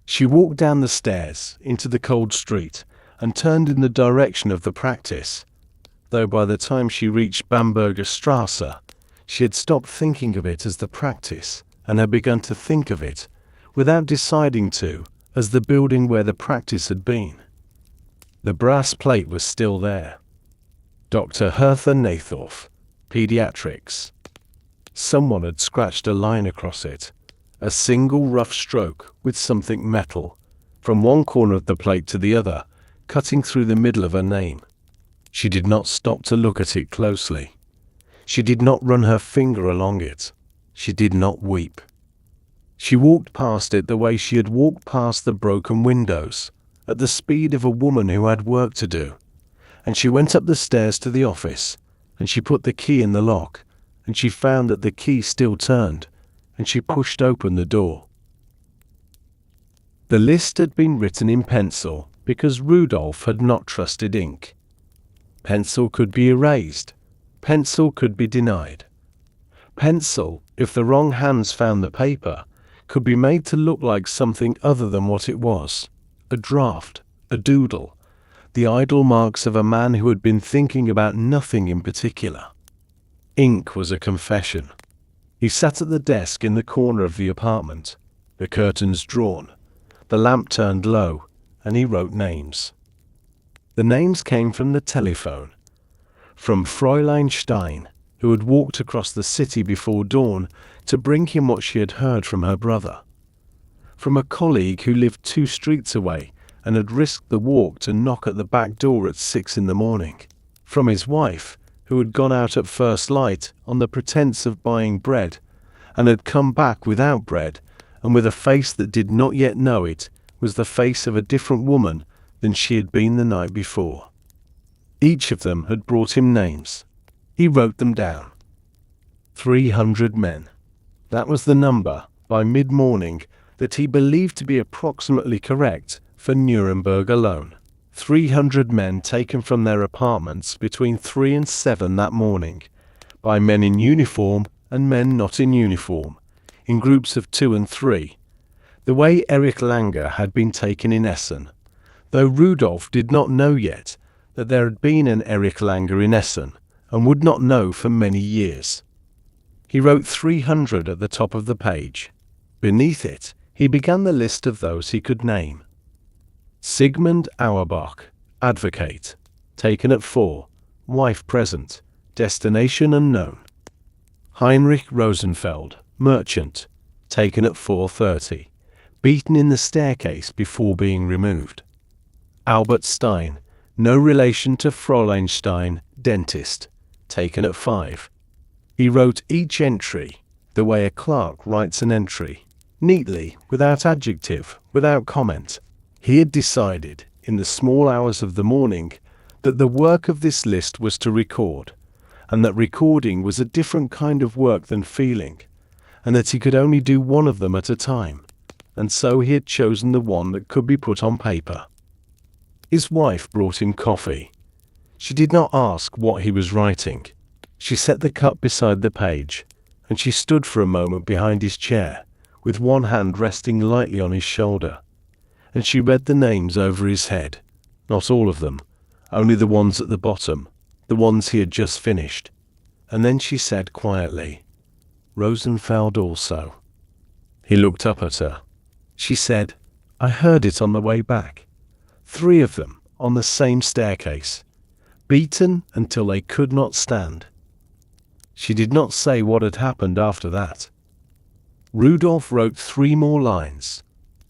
She walked down the stairs into the cold street and turned in the direction of the practice, though by the time she reached Bamberger Strasse, she had stopped thinking of it as the practice and had begun to think of it, without deciding to, as the building where the practice had been. The brass plate was still there. Dr. Hertha Nathorf, Pediatrics. Someone had scratched a line across it, a single rough stroke with something metal, from one corner of the plate to the other, cutting through the middle of her name. She did not stop to look at it closely. She did not run her finger along it. She did not weep. She walked past it the way she had walked past the broken windows, at the speed of a woman who had work to do. And she went up the stairs to the office, and she put the key in the lock, and she found that the key still turned, and she pushed open the door. The list had been written in pencil because Rudolf had not trusted ink. Pencil could be erased. Pencil could be denied. Pencil, if the wrong hands found the paper, could be made to look like something other than what it was. A draft, a doodle, the idle marks of a man who had been thinking about nothing in particular. Ink was a confession. He sat at the desk in the corner of the apartment, the curtains drawn, the lamp turned low, and he wrote names. The names came from the telephone, from Fräulein Stein, who had walked across the city before dawn to bring him what she had heard from her brother, from a colleague who lived 2 streets away and had risked the walk to knock at the back door at 6 in the morning, from his wife, who had gone out at first light on the pretense of buying bread, and had come back without bread, and with a face that did not yet know it was the face of a different woman than she had been the night before. Each of them had brought him names. He wrote them down. 300 men. That was the number, by mid-morning, that he believed to be approximately correct for Nuremberg alone. 300 men taken from their apartments between 3 and 7 that morning, by men in uniform and men not in uniform, in groups of 2 and 3, the way Erich Langer had been taken in Essen, though Rudolf did not know yet that there had been an Erich Langer in Essen, and would not know for many years. He wrote 300 at the top of the page. Beneath it, he began the list of those he could name. Sigmund Auerbach, advocate, taken at 4, wife present, destination unknown. Heinrich Rosenfeld, merchant, taken at 4:30, beaten in the staircase before being removed. Albert Stein, no relation to Fräulein Stein, dentist, taken at 5. He wrote each entry the way a clerk writes an entry, neatly, without adjective, without comment. He had decided, in the small hours of the morning, that the work of this list was to record, and that recording was a different kind of work than feeling, and that he could only do one of them at a time, and so he had chosen the one that could be put on paper. His wife brought him coffee. She did not ask what he was writing. She set the cup beside the page, and she stood for a moment behind his chair, with one hand resting lightly on his shoulder, and she read the names over his head, not all of them, only the ones at the bottom, the ones he had just finished, and then she said quietly, "Rosenfeld also." He looked up at her. She said, "I heard it on the way back. 3 of them, on the same staircase, beaten until they could not stand." She did not say what had happened after that. Rudolf wrote 3 more lines.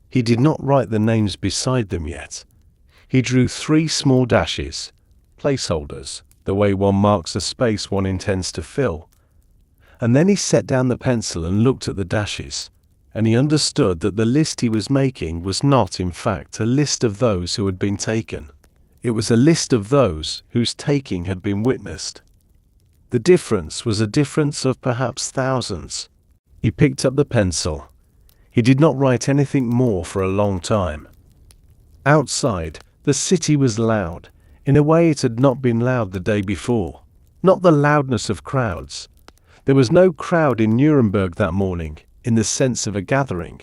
He did not write the names beside them yet. He drew 3 small dashes, placeholders, the way one marks a space one intends to fill. And then he set down the pencil and looked at the dashes, and he understood that the list he was making was not, in fact, a list of those who had been taken. It was a list of those whose taking had been witnessed. The difference was a difference of perhaps thousands. He picked up the pencil. He did not write anything more for a long time. Outside, the city was loud, in a way it had not been loud the day before. Not the loudness of crowds. There was no crowd in Nuremberg that morning, in the sense of a gathering,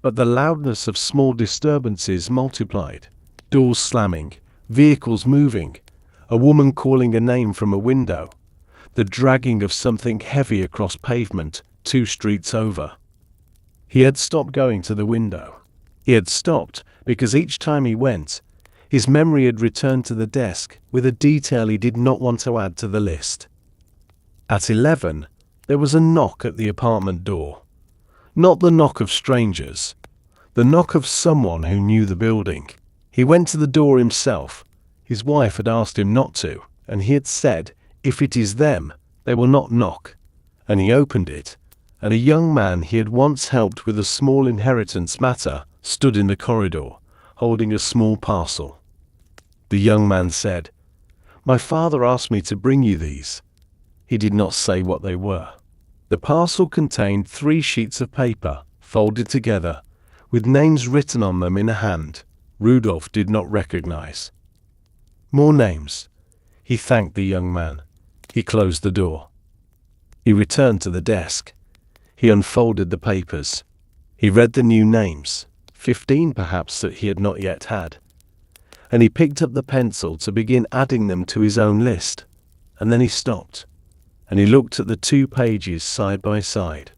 but the loudness of small disturbances multiplied. Doors slamming, vehicles moving, a woman calling a name from a window, the dragging of something heavy across pavement 2 streets over. He had stopped going to the window. He had stopped because each time he went, his memory had returned to the desk with a detail he did not want to add to the list. At 11, there was a knock at the apartment door. Not the knock of strangers, the knock of someone who knew the building. He went to the door himself. His wife had asked him not to, and he had said, "If it is them, they will not knock." And he opened it, and a young man he had once helped with a small inheritance matter stood in the corridor, holding a small parcel. The young man said, "My father asked me to bring you these." He did not say what they were. The parcel contained 3 sheets of paper, folded together, with names written on them in a hand Rudolf did not recognize. More names. He thanked the young man. He closed the door. He returned to the desk. He unfolded the papers. He read the new names, 15 perhaps that he had not yet had. And he picked up the pencil to begin adding them to his own list. And then he stopped. And he looked at the 2 pages side by side,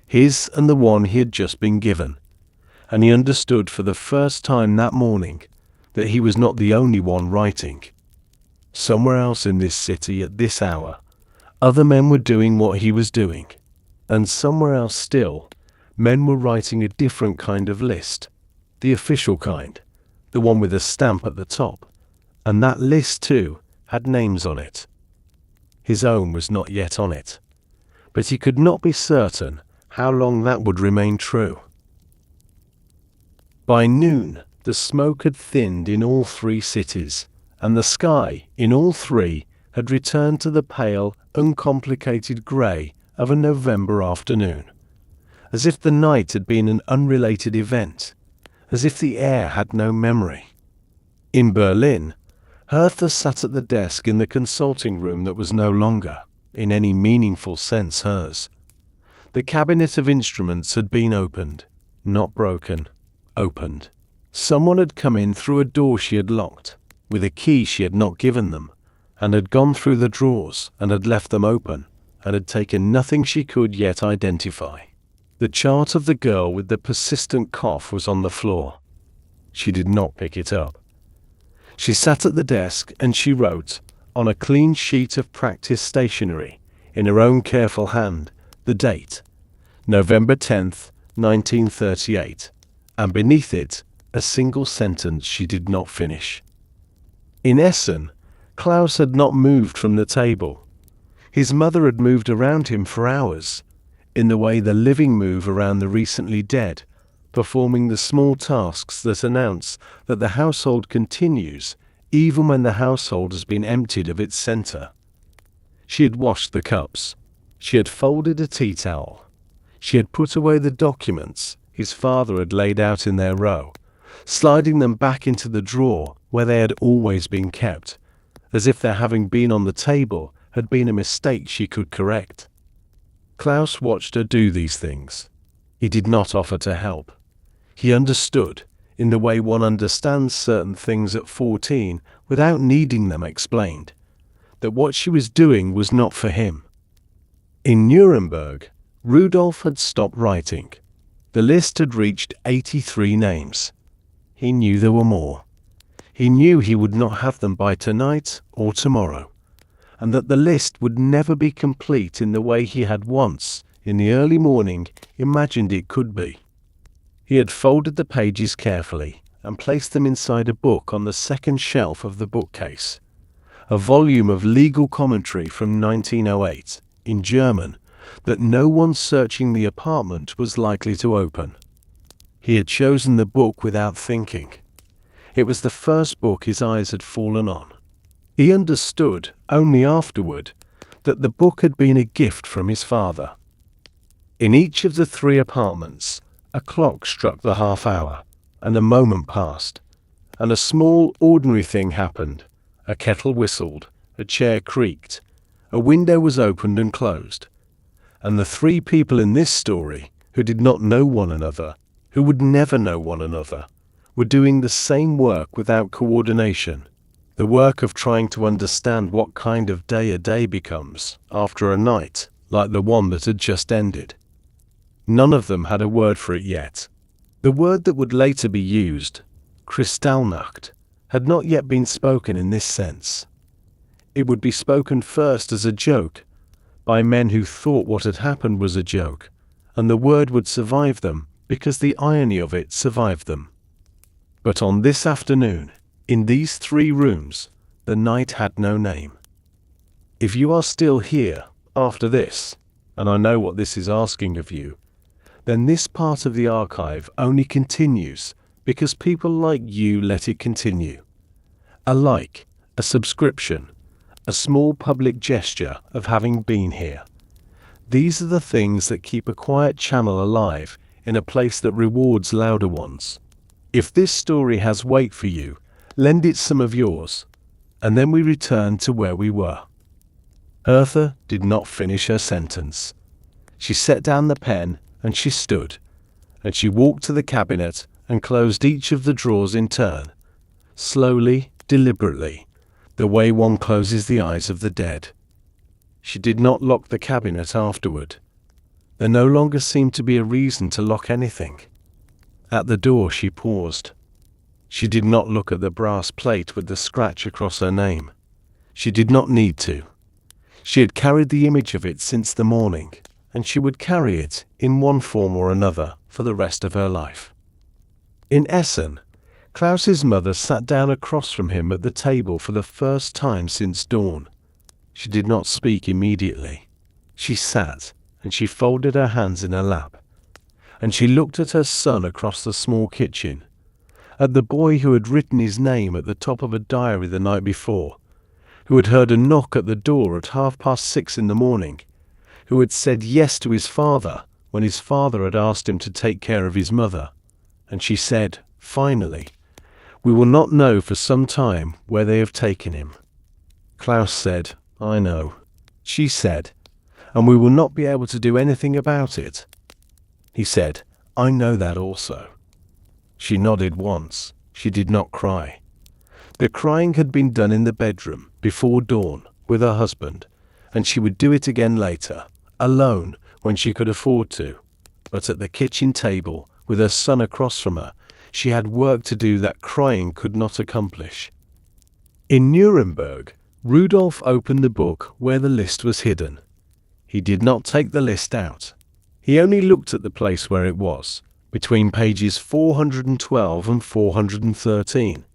his and the one he had just been given, and he understood for the first time that morning that he was not the only one writing. Somewhere else in this city at this hour, other men were doing what he was doing, and somewhere else still, men were writing a different kind of list, the official kind, the one with a stamp at the top, and that list too had names on it. His own was not yet on it, but he could not be certain how long that would remain true. By noon, the smoke had thinned in all 3 cities, and the sky, in all 3, had returned to the pale, uncomplicated grey of a November afternoon, as if the night had been an unrelated event, as if the air had no memory. In Berlin, Hertha sat at the desk in the consulting room that was no longer, in any meaningful sense, hers. The cabinet of instruments had been opened, not broken, opened. Someone had come in through a door she had locked, with a key she had not given them, and had gone through the drawers and had left them open, and had taken nothing she could yet identify. The chart of the girl with the persistent cough was on the floor. She did not pick it up. She sat at the desk and she wrote, on a clean sheet of practice stationery, in her own careful hand, the date, November 10th, 1938, and beneath it, a single sentence she did not finish. In Essen, Klaus had not moved from the table. His mother had moved around him for hours, in the way the living move around the recently dead, performing the small tasks that announce that the household continues even when the household has been emptied of its center. She had washed the cups. She had folded a tea towel. She had put away the documents his father had laid out in their row, sliding them back into the drawer where they had always been kept, as if their having been on the table had been a mistake she could correct. Klaus watched her do these things. He did not offer to help. He understood, in the way one understands certain things at 14 without needing them explained, that what she was doing was not for him. In Nuremberg, Rudolf had stopped writing. The list had reached 83 names. He knew there were more. He knew he would not have them by tonight or tomorrow, and that the list would never be complete in the way he had once, in the early morning, imagined it could be. He had folded the pages carefully and placed them inside a book on the second shelf of the bookcase, a volume of legal commentary from 1908, in German, that no one searching the apartment was likely to open. He had chosen the book without thinking. It was the first book his eyes had fallen on. He understood, only afterward, that the book had been a gift from his father. In each of the 3 apartments, a clock struck the half hour, and a moment passed, and a small, ordinary thing happened. A kettle whistled, a chair creaked, a window was opened and closed, and the 3 people in this story, who did not know one another, who would never know one another, were doing the same work without coordination, the work of trying to understand what kind of day a day becomes after a night like the one that had just ended. None of them had a word for it yet. The word that would later be used, Kristallnacht, had not yet been spoken in this sense. It would be spoken first as a joke, by men who thought what had happened was a joke, and the word would survive them because the irony of it survived them. But on this afternoon, in these 3 rooms, the night had no name. If you are still here after this, and I know what this is asking of you, then this part of the archive only continues because people like you let it continue. A like, a subscription, a small public gesture of having been here. These are the things that keep a quiet channel alive in a place that rewards louder ones. If this story has weight for you, lend it some of yours, and then we return to where we were. Hertha did not finish her sentence. She set down the pen and she stood, and she walked to the cabinet and closed each of the drawers in turn, slowly, deliberately, the way one closes the eyes of the dead. She did not lock the cabinet afterward. There no longer seemed to be a reason to lock anything. At the door she paused. She did not look at the brass plate with the scratch across her name. She did not need to. She had carried the image of it since the morning, and she would carry it, in one form or another, for the rest of her life. In Essen, Klaus's mother sat down across from him at the table for the first time since dawn. She did not speak immediately. She sat, and she folded her hands in her lap, and she looked at her son across the small kitchen, at the boy who had written his name at the top of a diary the night before, who had heard a knock at the door at 6:30 in the morning, who had said yes to his father when his father had asked him to take care of his mother, and she said, finally, "We will not know for some time where they have taken him." Klaus said, "I know." She said, "And we will not be able to do anything about it." He said, "I know that also." She nodded once. She did not cry. The crying had been done in the bedroom, before dawn, with her husband, and she would do it again later, alone, when she could afford to. But at the kitchen table, with her son across from her, she had work to do that crying could not accomplish. In Nuremberg, Rudolf opened the book where the list was hidden. He did not take the list out. He only looked at the place where it was, between pages 412 and 413,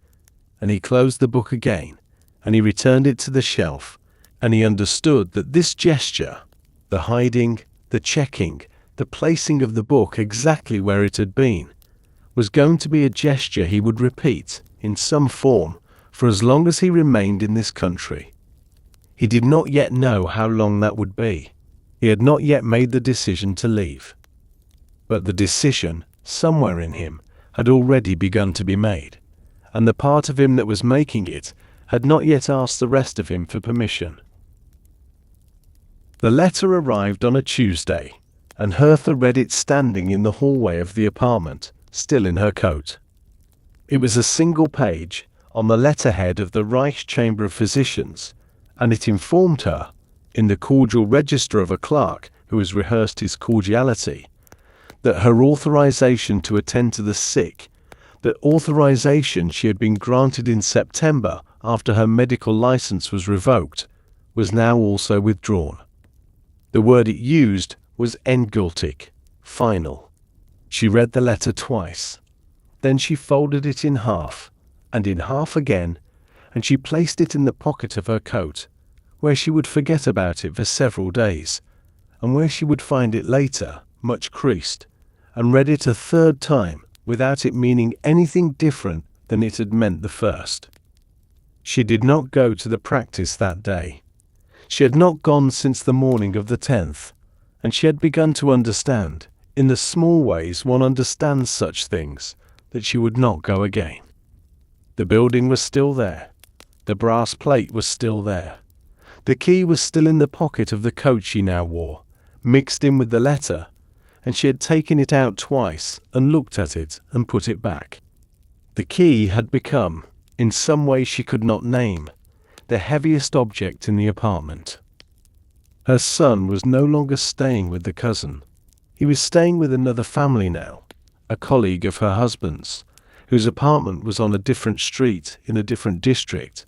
and he closed the book again, and he returned it to the shelf, and he understood that this gesture, the hiding, the checking, the placing of the book exactly where it had been, was going to be a gesture he would repeat, in some form, for as long as he remained in this country. He did not yet know how long that would be. He had not yet made the decision to leave. But the decision, somewhere in him, had already begun to be made, and the part of him that was making it had not yet asked the rest of him for permission. The letter arrived on a Tuesday, and Hertha read it standing in the hallway of the apartment, still in her coat. It was a single page, on the letterhead of the Reich Chamber of Physicians, and it informed her, in the cordial register of a clerk who has rehearsed his cordiality, that her authorization to attend to the sick, that authorization she had been granted in September after her medical license was revoked, was now also withdrawn. The word it used was endgültig, final. She read the letter twice. Then she folded it in half, and in half again, and she placed it in the pocket of her coat, where she would forget about it for several days, and where she would find it later, much creased, and read it a third time without it meaning anything different than it had meant the first. She did not go to the practice that day. She had not gone since the morning of the 10th, and she had begun to understand, in the small ways one understands such things, that she would not go again. The building was still there. The brass plate was still there. The key was still in the pocket of the coat she now wore, mixed in with the letter, and she had taken it out twice and looked at it and put it back. The key had become, in some way she could not name, the heaviest object in the apartment. Her son was no longer staying with the cousin. He was staying with another family now, a colleague of her husband's, whose apartment was on a different street in a different district,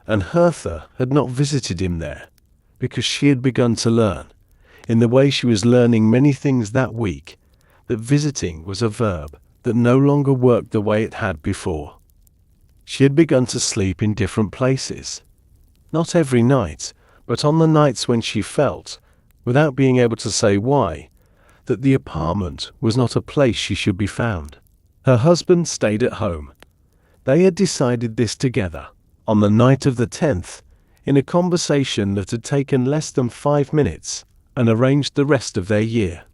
and Hertha had not visited him there, because she had begun to learn, in the way she was learning many things that week, that visiting was a verb that no longer worked the way it had before. She had begun to sleep in different places. Not every night, but on the nights when she felt, without being able to say why, that the apartment was not a place she should be found. Her husband stayed at home. They had decided this together, on the night of the 10th, in a conversation that had taken less than 5 minutes, and arranged the rest of their year.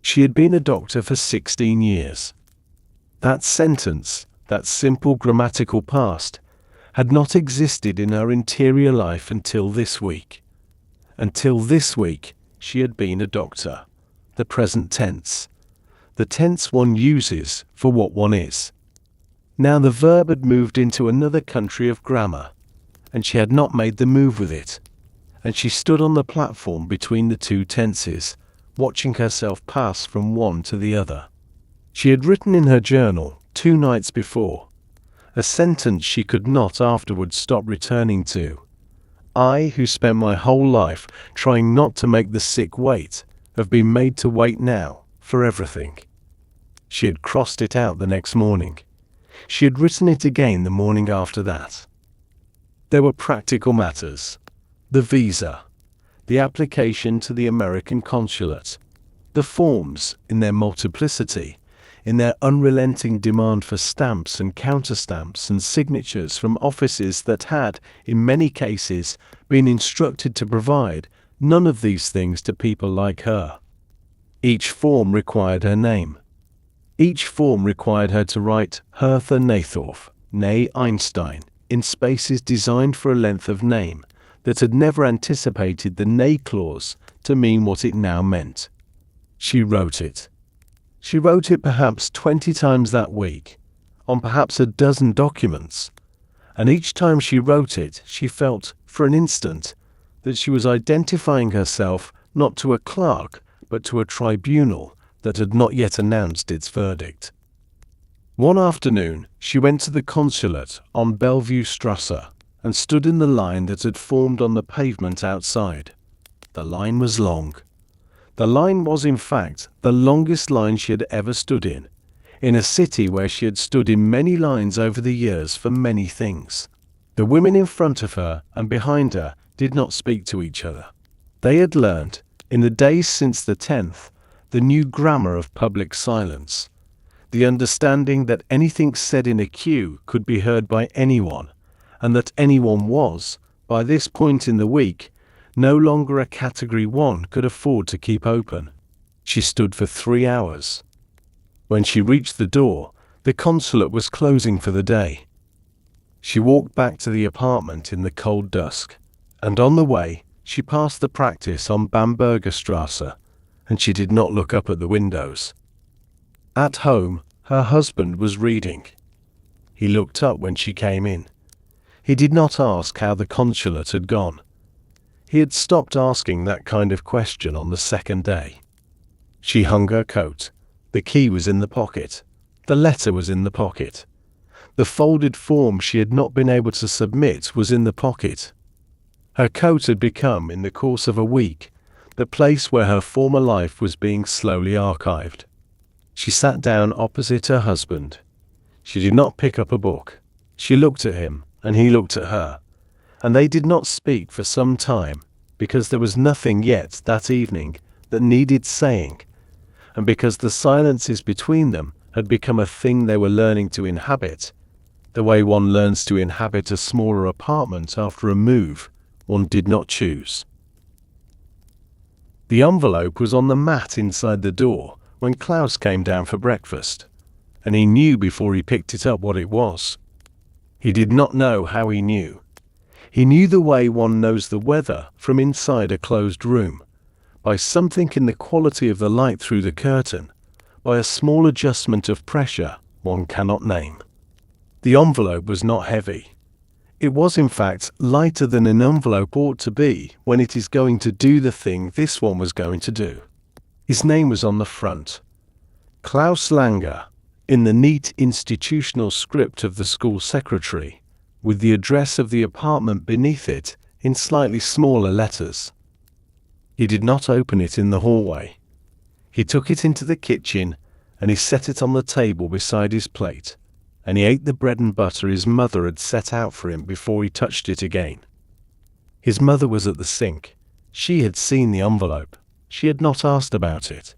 She had been a doctor for 16 years. That sentence, that simple grammatical past, had not existed in her interior life until this week. Until this week, she had been a doctor. The present tense. The tense one uses for what one is. Now the verb had moved into another country of grammar, and she had not made the move with it, and she stood on the platform between the two tenses, watching herself pass from one to the other. She had written in her journal 2 nights before, a sentence she could not afterwards stop returning to. I, who spent my whole life trying not to make the sick wait, have been made to wait now, for everything. She had crossed it out the next morning. She had written it again the morning after that. There were practical matters. The visa, the application to the American consulate, the forms, in their multiplicity, in their unrelenting demand for stamps and counterstamps and signatures from offices that had, in many cases, been instructed to provide none of these things to people like her. Each form required her name. Each form required her to write Hertha Nathorf, née Einstein, in spaces designed for a length of name that had never anticipated the née clause to mean what it now meant. She wrote it. She wrote it perhaps 20 times that week, on perhaps a dozen documents, and each time she wrote it, she felt, for an instant, that she was identifying herself not to a clerk, but to a tribunal that had not yet announced its verdict. One afternoon, she went to the consulate on Bellevue Strasse and stood in the line that had formed on the pavement outside. The line was long. The line was, in fact, the longest line she had ever stood in a city where she had stood in many lines over the years for many things. The women in front of her and behind her did not speak to each other. They had learned, in the days since the 10th, the new grammar of public silence, the understanding that anything said in a queue could be heard by anyone, and that anyone was, by this point in the week, no longer a category one could afford to keep open. She stood for 3 hours. When she reached the door, the consulate was closing for the day. She walked back to the apartment in the cold dusk, and on the way, she passed the practice on Bamberger Strasse, and she did not look up at the windows. At home, her husband was reading. He looked up when she came in. He did not ask how the consulate had gone. He had stopped asking that kind of question on the second day. She hung her coat. The key was in the pocket. The letter was in the pocket. The folded form she had not been able to submit was in the pocket. Her coat had become, in the course of a week, the place where her former life was being slowly archived. She sat down opposite her husband. She did not pick up a book. She looked at him, and he looked at her, and they did not speak for some time, because there was nothing yet that evening that needed saying, and because the silences between them had become a thing they were learning to inhabit, the way one learns to inhabit a smaller apartment after a move one did not choose. The envelope was on the mat inside the door when Klaus came down for breakfast, and he knew before he picked it up what it was. He did not know how he knew. He knew the way one knows the weather from inside a closed room, by something in the quality of the light through the curtain, by a small adjustment of pressure one cannot name. The envelope was not heavy. It was, in fact, lighter than an envelope ought to be when it is going to do the thing this one was going to do. His name was on the front. Klaus Langer, in the neat institutional script of the school secretary, with the address of the apartment beneath it in slightly smaller letters. He did not open it in the hallway. He took it into the kitchen, and he set it on the table beside his plate, and he ate the bread and butter his mother had set out for him before he touched it again. His mother was at the sink. She had seen the envelope. She had not asked about it.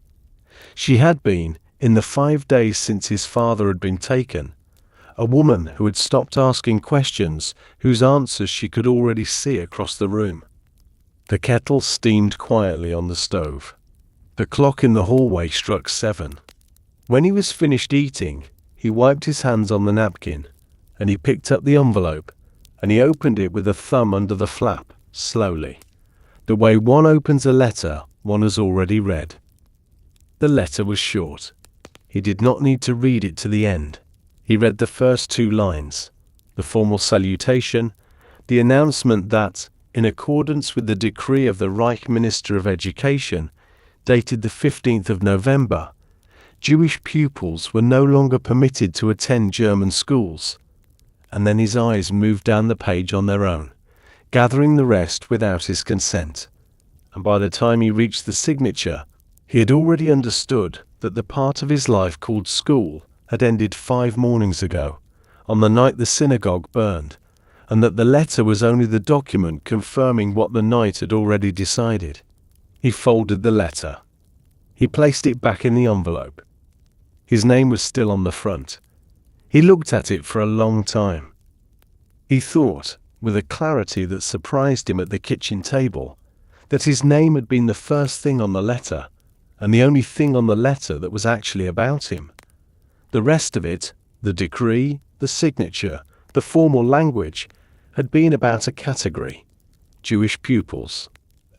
She had been, in the 5 days since his father had been taken, a woman who had stopped asking questions whose answers she could already see across the room. The kettle steamed quietly on the stove. The clock in the hallway struck 7. When he was finished eating, he wiped his hands on the napkin, and he picked up the envelope, and he opened it with a thumb under the flap, slowly, the way one opens a letter one has already read. The letter was short. He did not need to read it to the end. He read the first 2 lines, the formal salutation, the announcement that, in accordance with the decree of the Reich Minister of Education, dated the 15th of November, Jewish pupils were no longer permitted to attend German schools. And then his eyes moved down the page on their own, gathering the rest without his consent. And by the time he reached the signature, he had already understood that the part of his life called school had ended 5 mornings ago, on the night the synagogue burned, and that the letter was only the document confirming what the night had already decided. He folded the letter. He placed it back in the envelope. His name was still on the front. He looked at it for a long time. He thought, with a clarity that surprised him at the kitchen table, that his name had been the first thing on the letter, and the only thing on the letter that was actually about him. The rest of it, the decree, the signature, the formal language, had been about a category, Jewish pupils,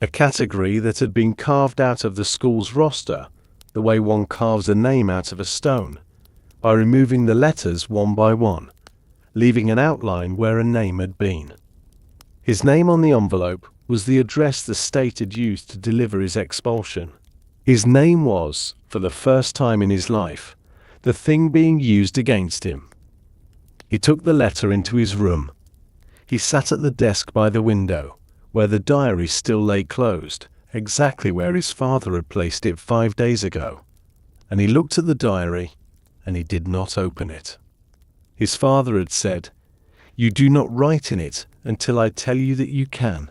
a category that had been carved out of the school's roster, the way one carves a name out of a stone, by removing the letters one by one, leaving an outline where a name had been. His name on the envelope was the address the state had used to deliver his expulsion. His name was, for the first time in his life, the thing being used against him. He took the letter into his room. He sat at the desk by the window, where the diary still lay closed, exactly where his father had placed it 5 days ago, and he looked at the diary, and he did not open it. His father had said, "You do not write in it until I tell you that you can."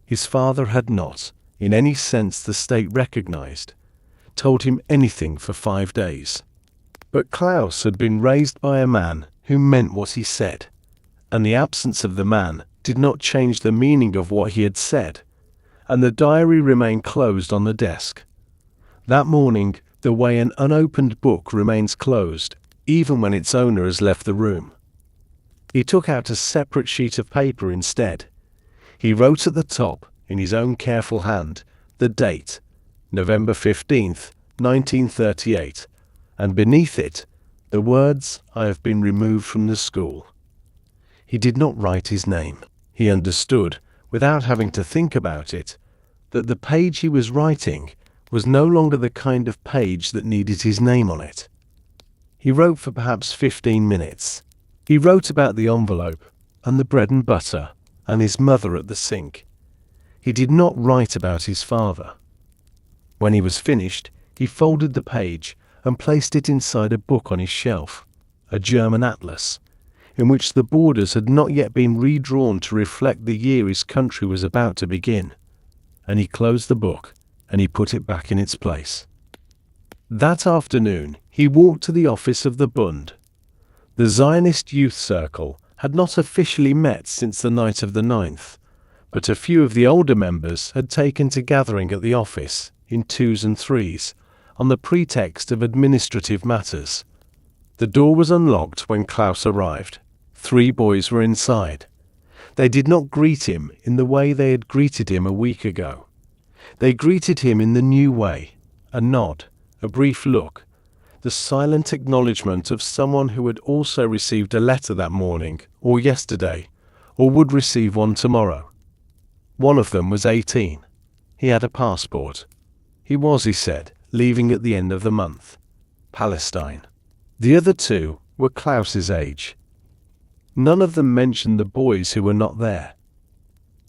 His father had not, in any sense the state recognized, told him anything for 5 days. But Klaus had been raised by a man who meant what he said, and the absence of the man did not change the meaning of what he had said, and the diary remained closed on the desk. That morning, the way an unopened book remains closed, even when its owner has left the room. He took out a separate sheet of paper instead. He wrote at the top, in his own careful hand, the date, November 15th, 1938, and beneath it, the words, "I have been removed from the school." He did not write his name. He understood, without having to think about it, that the page he was writing was no longer the kind of page that needed his name on it. He wrote for perhaps 15 minutes. He wrote about the envelope, and the bread and butter, and his mother at the sink. He did not write about his father. When he was finished, he folded the page and placed it inside a book on his shelf, a German atlas, in which the borders had not yet been redrawn to reflect the year his country was about to begin. And he closed the book, and he put it back in its place. That afternoon, he walked to the office of the Bund. The Zionist Youth Circle had not officially met since the night of the 9th, but a few of the older members had taken to gathering at the office, in 2s and 3s, on the pretext of administrative matters. The door was unlocked when Klaus arrived. 3 boys were inside. They did not greet him in the way they had greeted him a week ago. They greeted him in the new way, a nod, a brief look, the silent acknowledgement of someone who had also received a letter that morning, or yesterday, or would receive one tomorrow. One of them was 18. He had a passport. He was, he said, leaving at the end of the month. Palestine. The other 2 were Klaus's age. None of them mentioned the boys who were not there.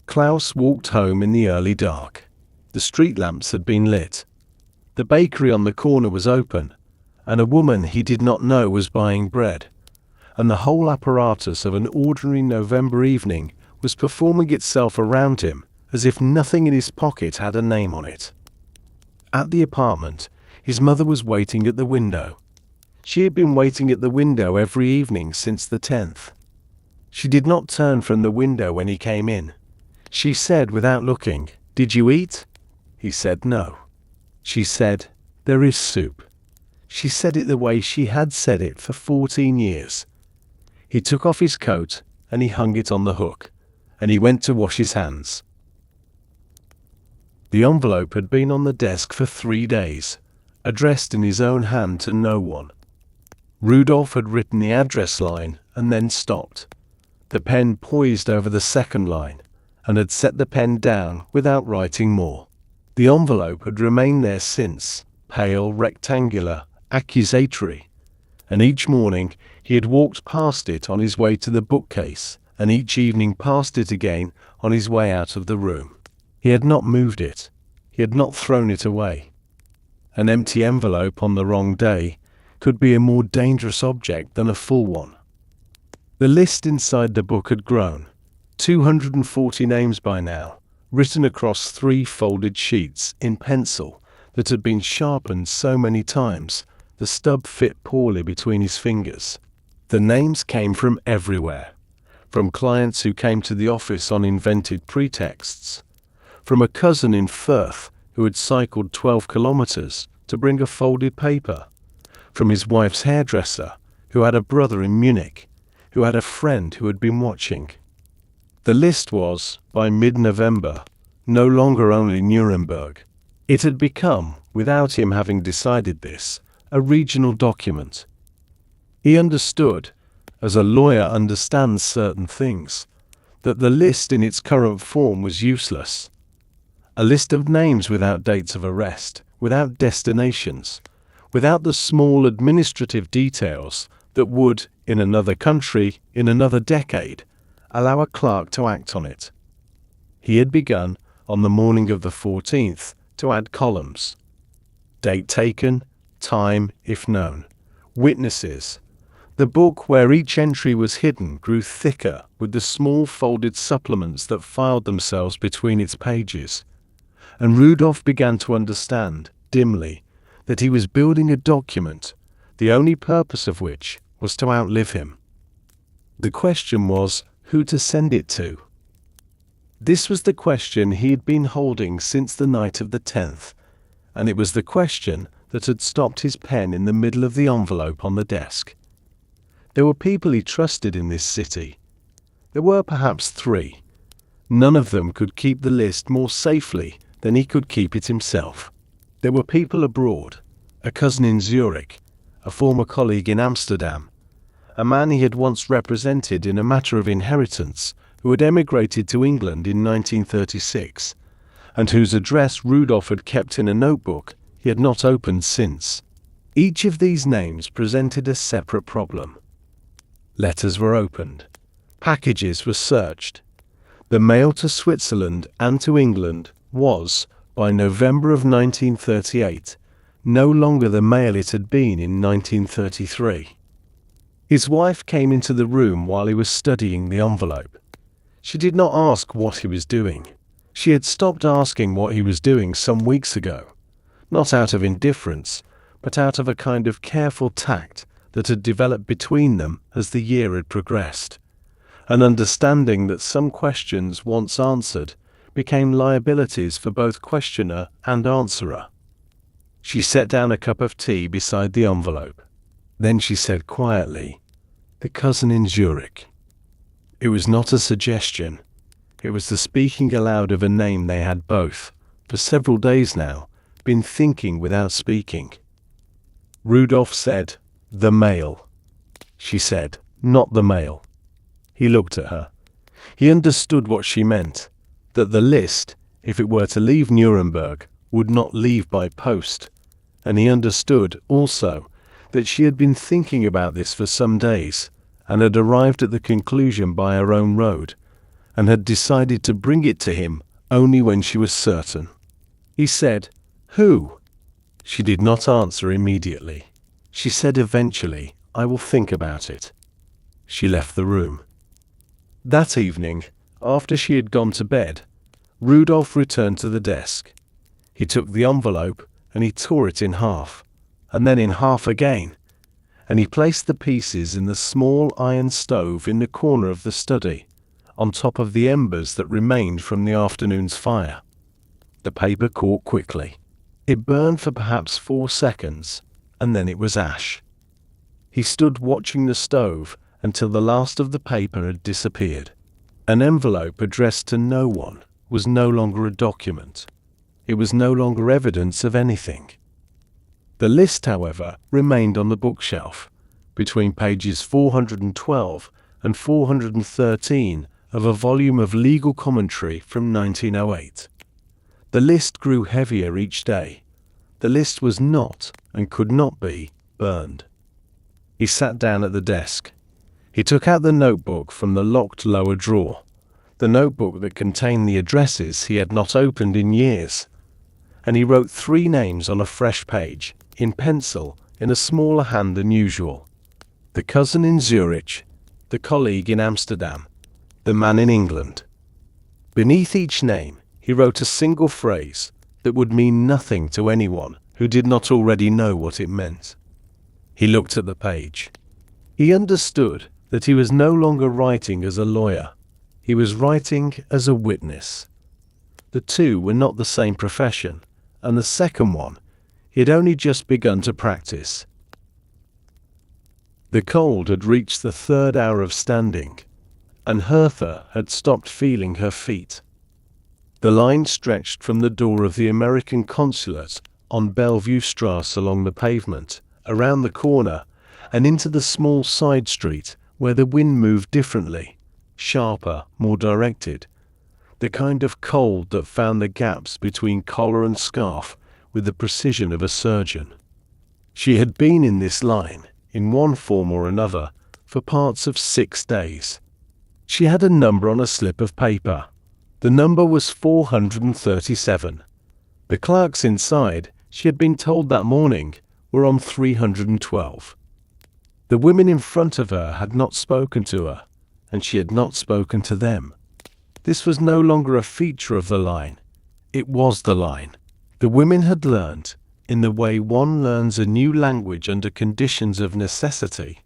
Klaus walked home in the early dark. The street lamps had been lit. The bakery on the corner was open, and a woman he did not know was buying bread, and the whole apparatus of an ordinary November evening was performing itself around him as if nothing in his pocket had a name on it. At the apartment, his mother was waiting at the window. She had been waiting at the window every evening since the 10th. She did not turn from the window when he came in. She said without looking, "Did you eat?" He said no. She said, "There is soup." She said it the way she had said it for 14 years. He took off his coat and he hung it on the hook, and he went to wash his hands. The envelope had been on the desk for 3 days, addressed in his own hand to no one. Rudolf had written the address line and then stopped. The pen poised over the second line, and had set the pen down without writing more. The envelope had remained there since, pale, rectangular, accusatory, and each morning he had walked past it on his way to the bookcase, and each evening past it again on his way out of the room. He had not moved it. He had not thrown it away. An empty envelope on the wrong day could be a more dangerous object than a full one. The list inside the book had grown. 240 names by now, written across 3 folded sheets in pencil that had been sharpened so many times the stub fit poorly between his fingers. The names came from everywhere, from clients who came to the office on invented pretexts, from a cousin in Firth who had cycled 12 kilometers to bring a folded paper, from his wife's hairdresser who had a brother in Munich, who had a friend who had been watching. The list was, by mid-November, no longer only Nuremberg. It had become, without him having decided this, a regional document. He understood, as a lawyer understands certain things, that the list in its current form was useless. A list of names without dates of arrest, without destinations, without the small administrative details that would, in another country, in another decade, allow a clerk to act on it. He had begun on the morning of the 14th to add columns. Date taken, time if known, witnesses. The book where each entry was hidden grew thicker with the small folded supplements that filed themselves between its pages, and Rudolph began to understand, dimly, that he was building a document, the only purpose of which was to outlive him. The question was who to send it to. This was the question he had been holding since the night of the 10th, and it was the question that had stopped his pen in the middle of the envelope on the desk. There were people he trusted in this city. There were perhaps 3. None of them could keep the list more safely than he could keep it himself. There were people abroad, a cousin in Zurich, a former colleague in Amsterdam, a man he had once represented in a matter of inheritance who had emigrated to England in 1936, and whose address Rudolph had kept in a notebook he had not opened since. Each of these names presented a separate problem. Letters were opened. Packages were searched. The mail to Switzerland and to England was, by November of 1938, no longer the mail it had been in 1933. His wife came into the room while he was studying the envelope. She did not ask what he was doing. She had stopped asking what he was doing some weeks ago, not out of indifference, but out of a kind of careful tact that had developed between them as the year had progressed, an understanding that some questions once answered became liabilities for both questioner and answerer. She set down a cup of tea beside the envelope. Then she said quietly, "The cousin in Zurich." It was not a suggestion. It was the speaking aloud of a name they had both, for several days now, been thinking without speaking. Rudolph said, "The mail." She said, "Not the mail." He looked at her. He understood what she meant, that the list, if it were to leave Nuremberg, would not leave by post, and he understood, also, that she had been thinking about this for some days, and had arrived at the conclusion by her own road, and had decided to bring it to him only when she was certain. He said, "Who?" She did not answer immediately. She said eventually, "I will think about it." She left the room. That evening, after she had gone to bed, Rudolph returned to the desk. He took the envelope and he tore it in half, and then in half again, and he placed the pieces in the small iron stove in the corner of the study, on top of the embers that remained from the afternoon's fire. The paper caught quickly. It burned for perhaps 4 seconds, and then it was ash. He stood watching the stove until the last of the paper had disappeared. An envelope addressed to no one was no longer a document. It was no longer evidence of anything. The list, however, remained on the bookshelf, between pages 412 and 413 of a volume of legal commentary from 1908. The list grew heavier each day. The list was not, and could not be, burned. He sat down at the desk. He took out the notebook from the locked lower drawer, the notebook that contained the addresses he had not opened in years, and he wrote 3 names on a fresh page, in pencil, in a smaller hand than usual. The cousin in Zurich, the colleague in Amsterdam, the man in England. Beneath each name, he wrote a single phrase that would mean nothing to anyone who did not already know what it meant. He looked at the page. He understood that he was no longer writing as a lawyer. He was writing as a witness. The two were not the same profession, and the second one he had only just begun to practice. The cold had reached the 3rd hour of standing, and Hertha had stopped feeling her feet. The line stretched from the door of the American consulate on Bellevue Strasse along the pavement, around the corner, and into the small side street where the wind moved differently, sharper, more directed, the kind of cold that found the gaps between collar and scarf with the precision of a surgeon. She had been in this line, in one form or another, for parts of 6 days. She had a number on a slip of paper. The number was 437. The clerks inside, she had been told that morning, were on 312. The women in front of her had not spoken to her, and she had not spoken to them. This was no longer a feature of the line. It was the line. The women had learned, in the way one learns a new language under conditions of necessity,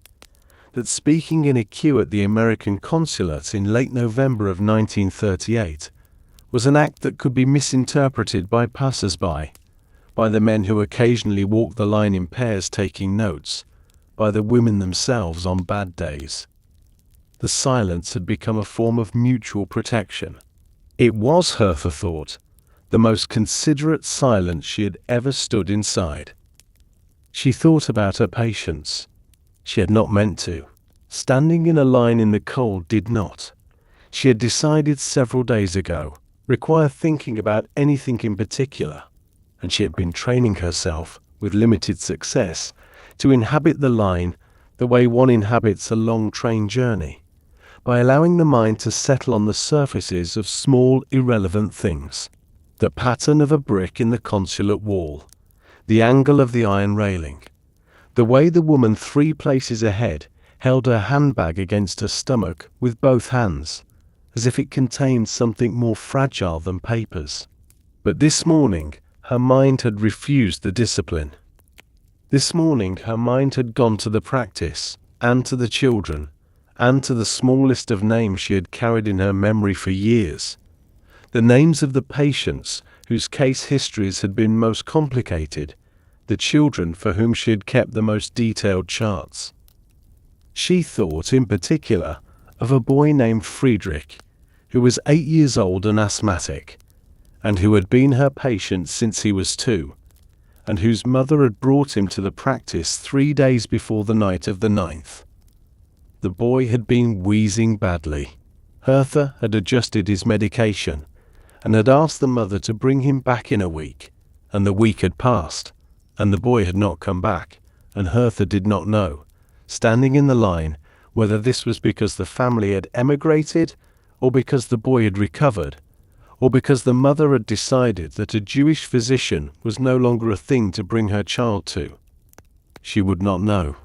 that speaking in a queue at the American consulate in late November of 1938 was an act that could be misinterpreted by passers-by, by the men who occasionally walked the line in pairs taking notes, by the women themselves on bad days. The silence had become a form of mutual protection. It was, Hertha thought, the most considerate silence she had ever stood inside. She thought about her patients. She had not meant to. Standing in a line in the cold did not, she had decided several days ago, require thinking about anything in particular, and she had been training herself, with limited success, to inhabit the line the way one inhabits a long train journey, by allowing the mind to settle on the surfaces of small, irrelevant things. The pattern of a brick in the consulate wall, the angle of the iron railing, the way the woman 3 places ahead held her handbag against her stomach with both hands, as if it contained something more fragile than papers. But this morning, her mind had refused the discipline. This morning, her mind had gone to the practice, and to the children, and to the small list of names she had carried in her memory for years. The names of the patients whose case histories had been most complicated, the children for whom she had kept the most detailed charts. She thought, in particular, of a boy named Friedrich, who was 8 years old and asthmatic, and who had been her patient since he was 2, and whose mother had brought him to the practice 3 days before the night of the 9th. The boy had been wheezing badly. Hertha had adjusted his medication, and had asked the mother to bring him back in a week, and the week had passed, and the boy had not come back, and Hertha did not know, standing in the line, whether this was because the family had emigrated, or because the boy had recovered, or because the mother had decided that a Jewish physician was no longer a thing to bring her child to. She would not know.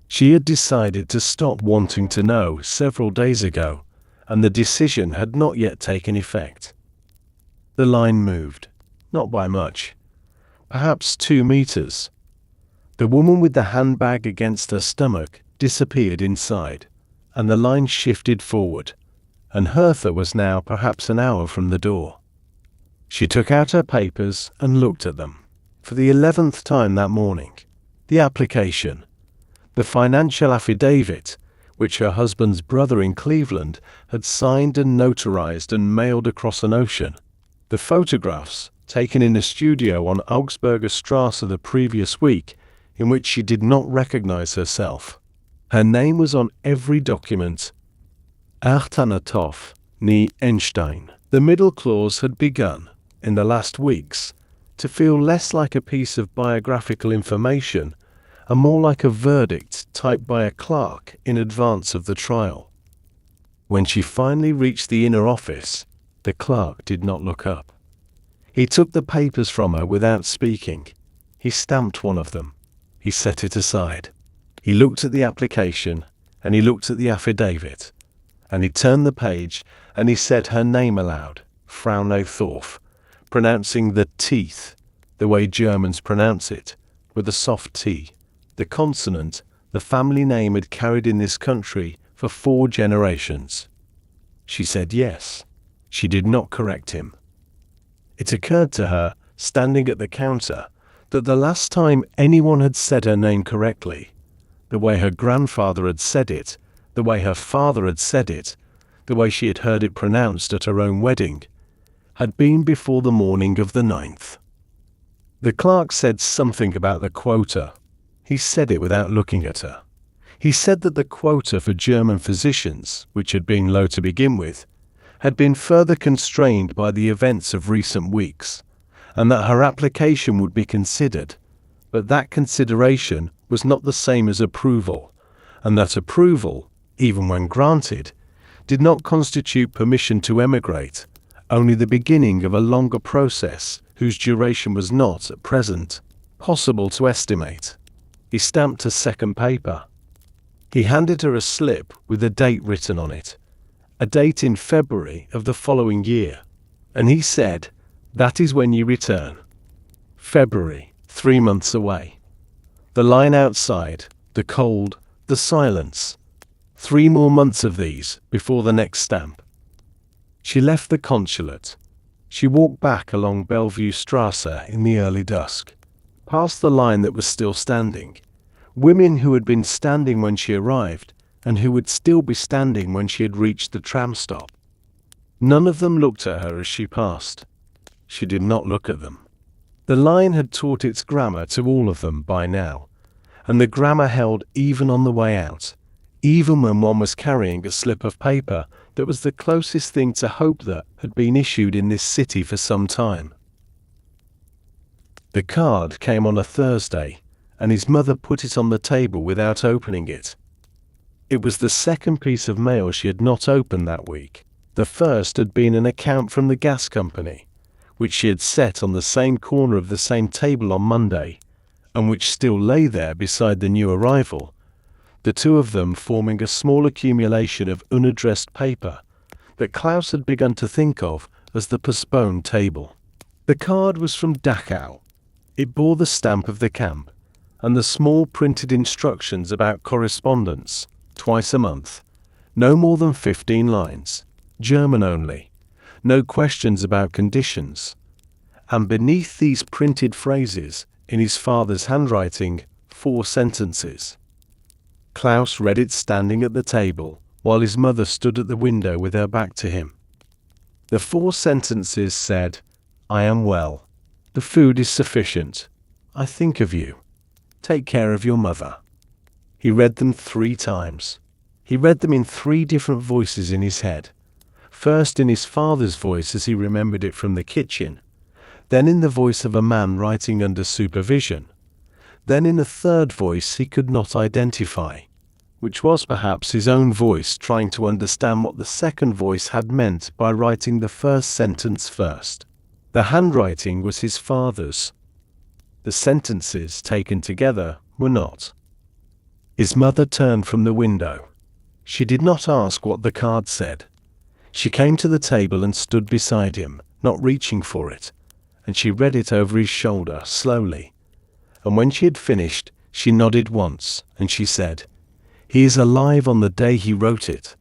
She had decided to stop wanting to know several days ago, and the decision had not yet taken effect. The line moved, not by much, perhaps 2 meters. The woman with the handbag against her stomach disappeared inside, and the line shifted forward, and Hertha was now perhaps an hour from the door. She took out her papers and looked at them, for the 11th time that morning. The application, the financial affidavit, which her husband's brother in Cleveland had signed and notarized and mailed across an ocean. The photographs, taken in a studio on Augsburger Strasse the previous week, in which she did not recognize herself. Her name was on every document. Achtanatov, nie Einstein. The middle clause had begun, in the last weeks, to feel less like a piece of biographical information and more like a verdict typed by a clerk in advance of the trial. When she finally reached the inner office, the clerk did not look up. He took the papers from her without speaking. He stamped one of them. He set it aside. He looked at the application, and he looked at the affidavit, and he turned the page, and he said her name aloud, Frau Neuthorf, pronouncing the teeth, the way Germans pronounce it, with a soft T, the consonant the family name had carried in this country for 4 generations. She said yes. She did not correct him. It occurred to her, standing at the counter, that the last time anyone had said her name correctly, the way her grandfather had said it, the way her father had said it, the way she had heard it pronounced at her own wedding, had been before the morning of the 9th. The clerk said something about the quota. He said it without looking at her. He said that the quota for German physicians, which had been low to begin with, had been further constrained by the events of recent weeks, and that her application would be considered, but that consideration was not the same as approval, and that approval, even when granted, did not constitute permission to emigrate, only the beginning of a longer process whose duration was not, at present, possible to estimate. He stamped a second paper. He handed her a slip with a date written on it, a date in February of the following year, and he said, "That is when you return." February, 3 months away. The line outside, the cold, the silence. 3 more months of these before the next stamp. She left the consulate. She walked back along Bellevue Strasse in the early dusk, past the line that was still standing, women who had been standing when she arrived and who would still be standing when she had reached the tram stop. None of them looked at her as she passed. She did not look at them. The line had taught its grammar to all of them by now, and the grammar held even on the way out, even when one was carrying a slip of paper that was the closest thing to hope that had been issued in this city for some time. The card came on a Thursday, and his mother put it on the table without opening it. It was the second piece of mail she had not opened that week. The first had been an account from the gas company, which she had set on the same corner of the same table on Monday, and which still lay there beside the new arrival, the two of them forming a small accumulation of unaddressed paper that Klaus had begun to think of as the postponed table. The card was from Dachau. It bore the stamp of the camp, and the small printed instructions about correspondence, twice a month, no more than 15 lines, German only, no questions about conditions, and beneath these printed phrases, in his father's handwriting, 4 sentences. Klaus read it standing at the table, while his mother stood at the window with her back to him. The 4 sentences said, "I am well. The food is sufficient. I think of you. Take care of your mother." He read them 3 times. He read them in 3 different voices in his head. First in his father's voice as he remembered it from the kitchen, then in the voice of a man writing under supervision, then in a third voice he could not identify, which was perhaps his own voice trying to understand what the second voice had meant by writing the first sentence first. The handwriting was his father's. The sentences, taken together, were not. His mother turned from the window. She did not ask what the card said. She came to the table and stood beside him, not reaching for it, and she read it over his shoulder, slowly. And when she had finished, she nodded once, and she said, "He is alive on the day he wrote it."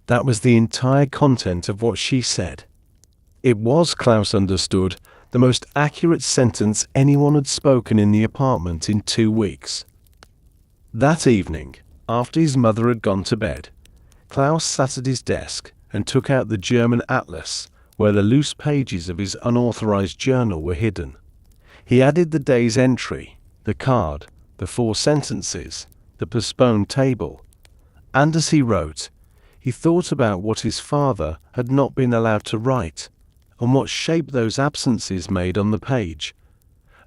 That was the entire content of what she said. It was, Klaus understood, the most accurate sentence anyone had spoken in the apartment in 2 weeks. That evening, after his mother had gone to bed, Klaus sat at his desk and took out the German atlas, where the loose pages of his unauthorized journal were hidden. He added the day's entry, the card, the 4 sentences, the postponed table, and as he wrote, he thought about what his father had not been allowed to write, and what shape those absences made on the page,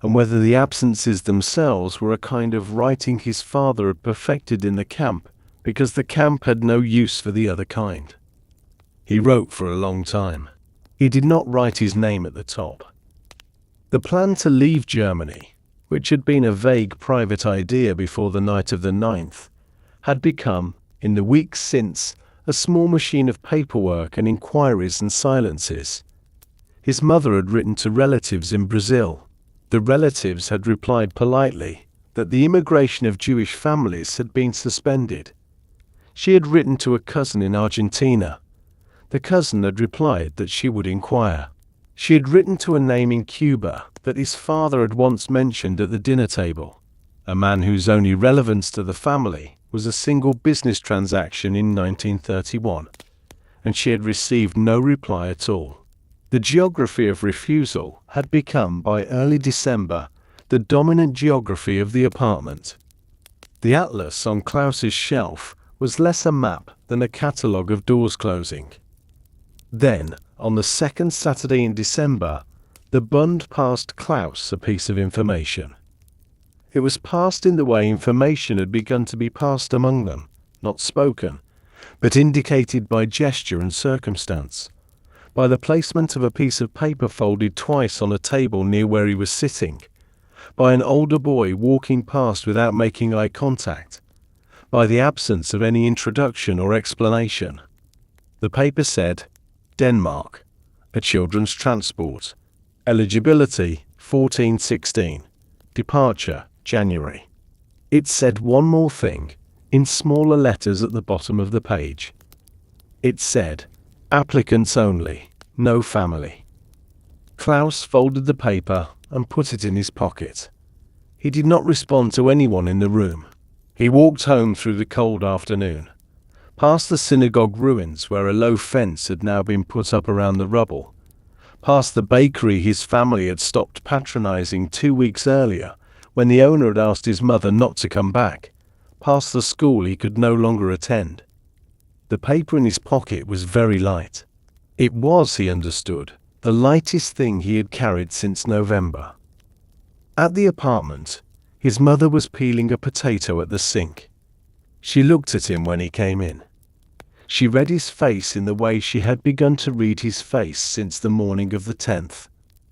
and whether the absences themselves were a kind of writing his father had perfected in the camp, because the camp had no use for the other kind. He wrote for a long time. He did not write his name at the top. The plan to leave Germany, which had been a vague private idea before the night of the 9th, had become, in the weeks since, a small machine of paperwork and inquiries and silences. His mother had written to relatives in Brazil. The relatives had replied politely that the immigration of Jewish families had been suspended. She had written to a cousin in Argentina. The cousin had replied that she would inquire. She had written to a name in Cuba that his father had once mentioned at the dinner table, a man whose only relevance to the family was a single business transaction in 1931, and she had received no reply at all. The geography of refusal had become, by early December, the dominant geography of the apartment. The atlas on Klaus's shelf was less a map than a catalogue of doors closing. Then, on the 2nd Saturday in December, the Bund passed Klaus a piece of information. It was passed in the way information had begun to be passed among them, not spoken, but indicated by gesture and circumstance. by the placement of a piece of paper folded twice on a table near where he was sitting, by an older boy walking past without making eye contact, by the absence of any introduction or explanation. The paper said, Denmark, a children's transport. Eligibility, 1416. Departure, January. It said one more thing, in smaller letters at the bottom of the page. It said, applicants only, no family. Klaus folded the paper and put it in his pocket. He did not respond to anyone in the room. He walked home through the cold afternoon, past the synagogue ruins where a low fence had now been put up around the rubble, past the bakery his family had stopped patronizing 2 weeks earlier when the owner had asked his mother not to come back, past the school he could no longer attend. The paper in his pocket was very light. It was, he understood, the lightest thing he had carried since November. At the apartment, his mother was peeling a potato at the sink. She looked at him when he came in. She read his face in the way she had begun to read his face since the morning of the 10th.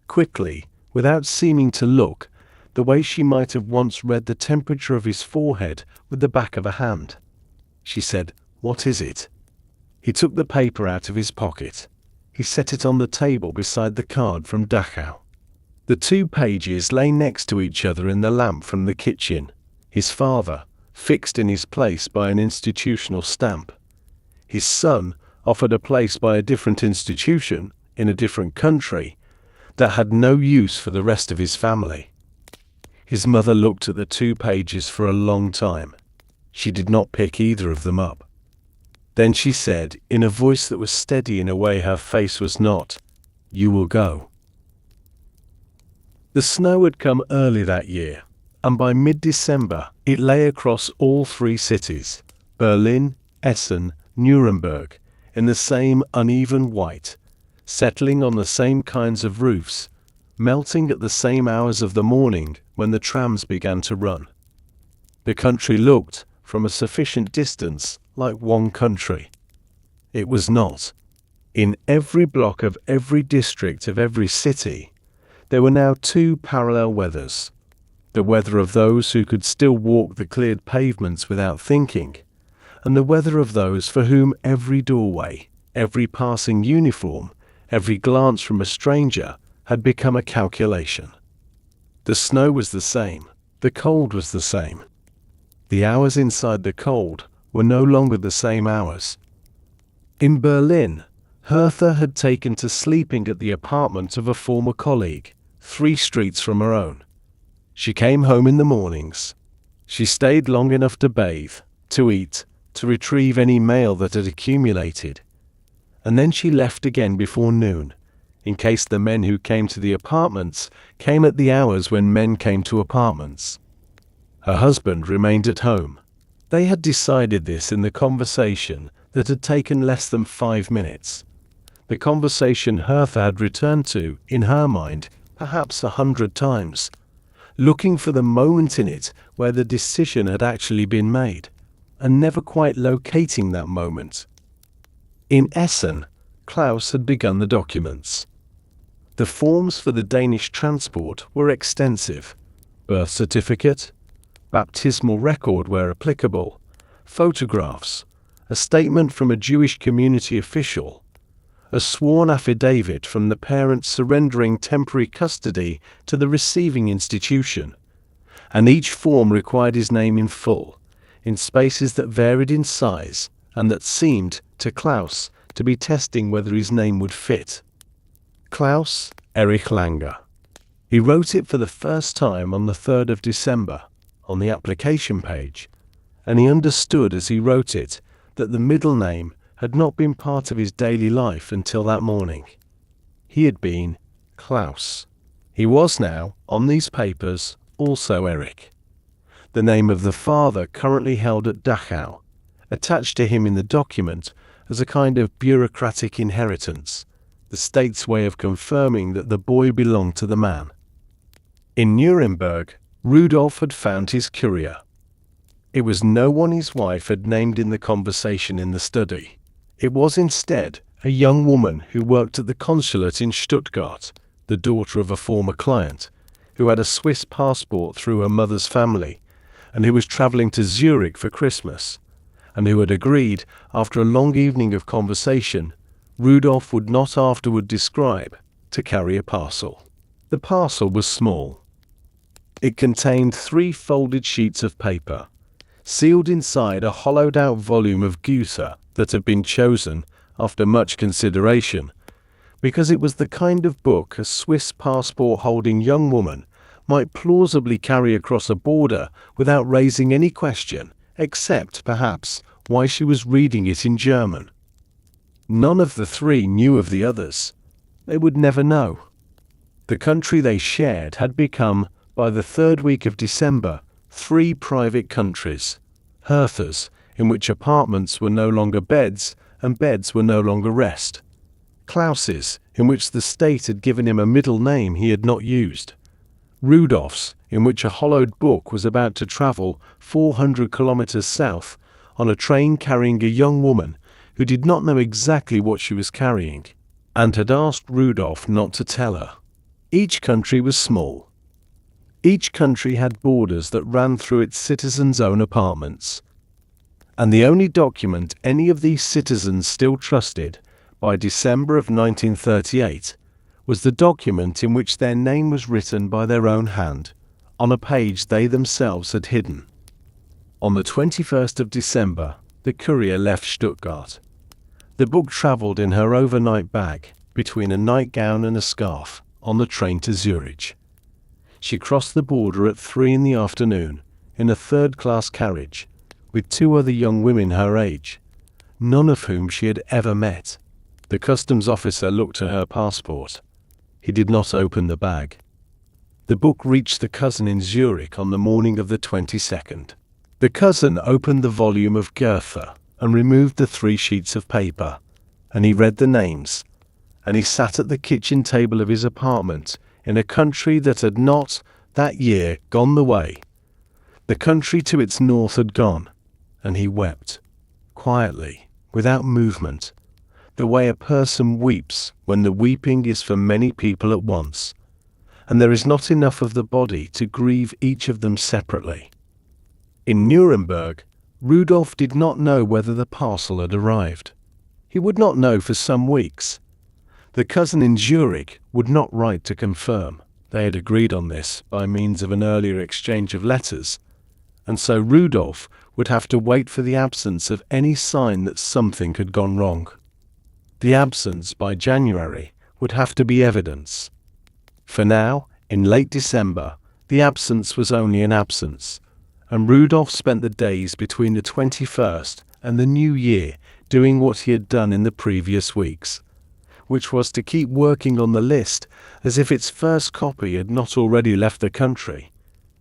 Quickly, without seeming to look, the way she might have once read the temperature of his forehead with the back of a hand. She said, "What is it?" He took the paper out of his pocket. He set it on the table beside the card from Dachau. The 2 pages lay next to each other in the lamp from the kitchen. His father, fixed in his place by an institutional stamp. His son, offered a place by a different institution, in a different country, that had no use for the rest of his family. His mother looked at the 2 pages for a long time. She did not pick either of them up. Then she said, in a voice that was steady in a way her face was not, "You will go." The snow had come early that year, and by mid-December it lay across all 3 cities, Berlin, Essen, Nuremberg, in the same uneven white, settling on the same kinds of roofs, melting at the same hours of the morning when the trams began to run. The country looked, from a sufficient distance, like one country. It was not. In every block of every district of every city, there were now 2 parallel weathers. The weather of those who could still walk the cleared pavements without thinking, and the weather of those for whom every doorway, every passing uniform, every glance from a stranger had become a calculation. The snow was the same, the cold was the same. The hours inside the cold were no longer the same hours. In Berlin, Hertha had taken to sleeping at the apartment of a former colleague, 3 streets from her own. She came home in the mornings. She stayed long enough to bathe, to eat, to retrieve any mail that had accumulated. And then she left again before noon, in case the men who came to the apartments came at the hours when men came to apartments. Her husband remained at home. They had decided this in the conversation that had taken less than 5 minutes. The conversation Hertha had returned to, in her mind, perhaps 100 times, looking for the moment in it where the decision had actually been made, and never quite locating that moment. In Essen, Klaus had begun the documents. The forms for the Danish transport were extensive: birth certificate, baptismal record where applicable, photographs, a statement from a Jewish community official, a sworn affidavit from the parent surrendering temporary custody to the receiving institution, and each form required his name in full, in spaces that varied in size and that seemed, to Klaus, to be testing whether his name would fit. Klaus Erich Langer. He wrote it for the first time on the 3rd of December, on the application page, and he understood as he wrote it that the middle name had not been part of his daily life until that morning. He had been Klaus. He was now, on these papers, also Erich. The name of the father currently held at Dachau, attached to him in the document as a kind of bureaucratic inheritance, the state's way of confirming that the boy belonged to the man. In Nuremberg, Rudolf had found his courier. It was no one his wife had named in the conversation in the study. It was instead a young woman who worked at the consulate in Stuttgart, the daughter of a former client, who had a Swiss passport through her mother's family, and who was traveling to Zurich for Christmas, and who had agreed, after a long evening of conversation, Rudolf would not afterward describe, to carry a parcel. The parcel was small. It contained 3 folded sheets of paper, sealed inside a hollowed-out volume of Goethe that had been chosen, after much consideration, because it was the kind of book a Swiss passport-holding young woman might plausibly carry across a border without raising any question, except, perhaps, why she was reading it in German. None of the 3 knew of the others. They would never know. The country they shared had become, by the 3rd week of December, 3 private countries. Hertha's, in which apartments were no longer beds, and beds were no longer rest. Klaus's, in which the state had given him a middle name he had not used. Rudolf's, in which a hollowed book was about to travel 400 kilometers south on a train carrying a young woman who did not know exactly what she was carrying, and had asked Rudolf not to tell her. Each country was small. Each country had borders that ran through its citizens' own apartments. And the only document any of these citizens still trusted, by December of 1938, was the document in which their name was written by their own hand, on a page they themselves had hidden. On the 21st of December, the courier left Stuttgart. The book travelled in her overnight bag, between a nightgown and a scarf, on the train to Zurich. She crossed the border at 3 in the afternoon, in a 3rd-class carriage, with 2 other young women her age, none of whom she had ever met. The customs officer looked at her passport. He did not open the bag. The book reached the cousin in Zurich on the morning of the 22nd. The cousin opened the volume of Goethe and removed the 3 sheets of paper, and he read the names, and he sat at the kitchen table of his apartment in a country that had not, that year, gone the way. The country to its north had gone, and he wept, quietly, without movement, the way a person weeps when the weeping is for many people at once, and there is not enough of the body to grieve each of them separately. In Nuremberg, Rudolf did not know whether the parcel had arrived. He would not know for some weeks. The cousin in Zurich would not write to confirm. They had agreed on this by means of an earlier exchange of letters, and so Rudolf would have to wait for the absence of any sign that something had gone wrong. The absence by January would have to be evidence. For now, in late December, the absence was only an absence, and Rudolf spent the days between the 21st and the New Year doing what he had done in the previous weeks, which was to keep working on the list as if its first copy had not already left the country,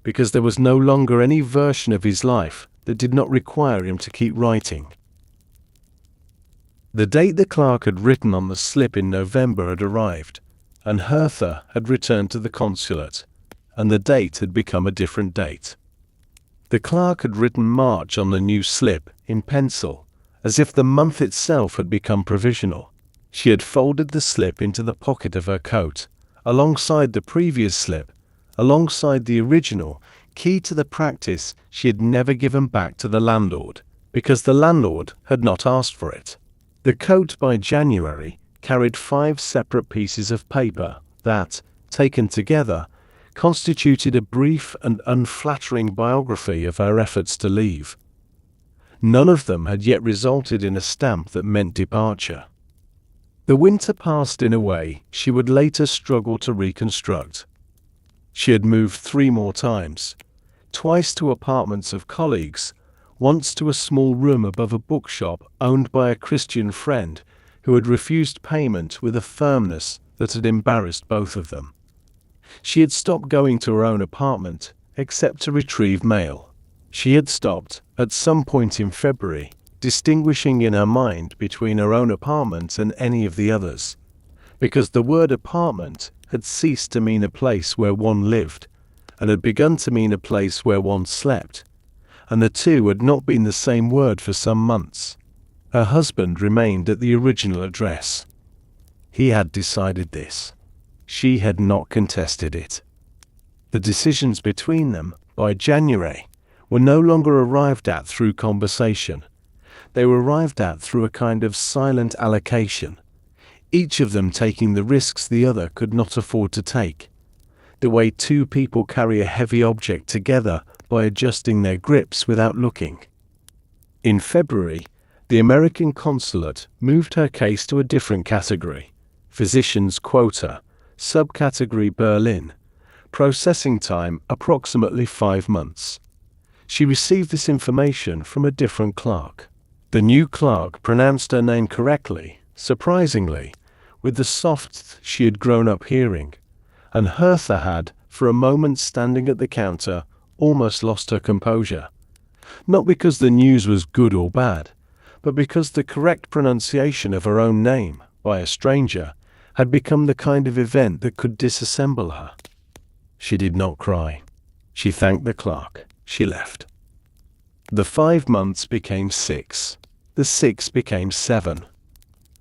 because there was no longer any version of his life that did not require him to keep writing. The date the clerk had written on the slip in November had arrived, and Hertha had returned to the consulate, and the date had become a different date. The clerk had written March on the new slip, in pencil, as if the month itself had become provisional. She had folded the slip into the pocket of her coat, alongside the previous slip, alongside the original, key to the practice she had never given back to the landlord, because the landlord had not asked for it. The coat by January carried 5 separate pieces of paper that, taken together, constituted a brief and unflattering biography of her efforts to leave. None of them had yet resulted in a stamp that meant departure. The winter passed in a way she would later struggle to reconstruct. She had moved 3 more times, twice to apartments of colleagues, once to a small room above a bookshop owned by a Christian friend who had refused payment with a firmness that had embarrassed both of them. She had stopped going to her own apartment, except to retrieve mail. She had stopped, at some point in February, distinguishing in her mind between her own apartment and any of the others, because the word apartment had ceased to mean a place where one lived, and had begun to mean a place where one slept, and the two had not been the same word for some months, Her husband remained at the original address. He had decided this. She had not contested it. The decisions between them, by January, were no longer arrived at through conversation. They were arrived at through a kind of silent allocation, each of them taking the risks the other could not afford to take. The way two people carry a heavy object together by adjusting their grips without looking. In February, the American consulate moved her case to a different category, physician's quota, subcategory Berlin, processing time approximately 5 months. She received this information from a different clerk. The new clerk pronounced her name correctly, surprisingly, with the soft she had grown up hearing, and Hertha had, for a moment standing at the counter, almost lost her composure. Not because the news was good or bad, but because the correct pronunciation of her own name, by a stranger, had become the kind of event that could disassemble her. She did not cry. She thanked the clerk. She left. The 5 months became 6. The 6 became 7.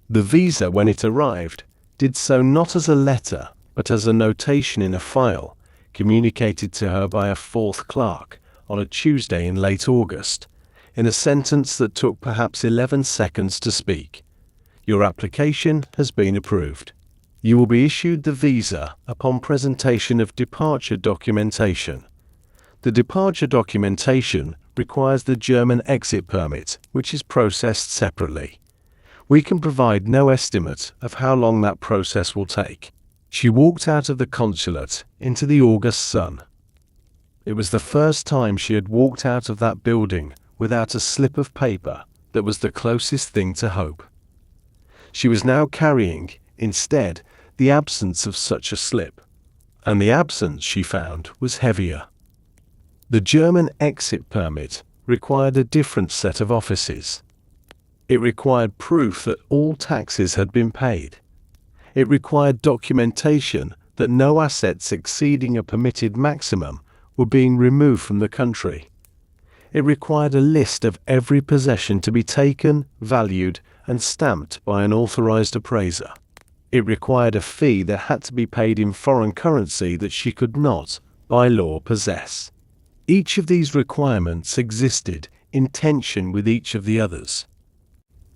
The visa, when it arrived, did so not as a letter, but as a notation in a file, communicated to her by a fourth clerk on a Tuesday in late August, in a sentence that took perhaps 11 seconds to speak. Your application has been approved. You will be issued the visa upon presentation of departure documentation. The departure documentation requires the German exit permit, which is processed separately. We can provide no estimate of how long that process will take. She walked out of the consulate into the August sun. It was the first time she had walked out of that building without a slip of paper that was the closest thing to hope. She was now carrying, instead, the absence of such a slip, and the absence, she found, was heavier. The German exit permit required a different set of offices. It required proof that all taxes had been paid. It required documentation that no assets exceeding a permitted maximum were being removed from the country. It required a list of every possession to be taken, valued, and stamped by an authorized appraiser. It required a fee that had to be paid in foreign currency that she could not, by law, possess. Each of these requirements existed in tension with each of the others.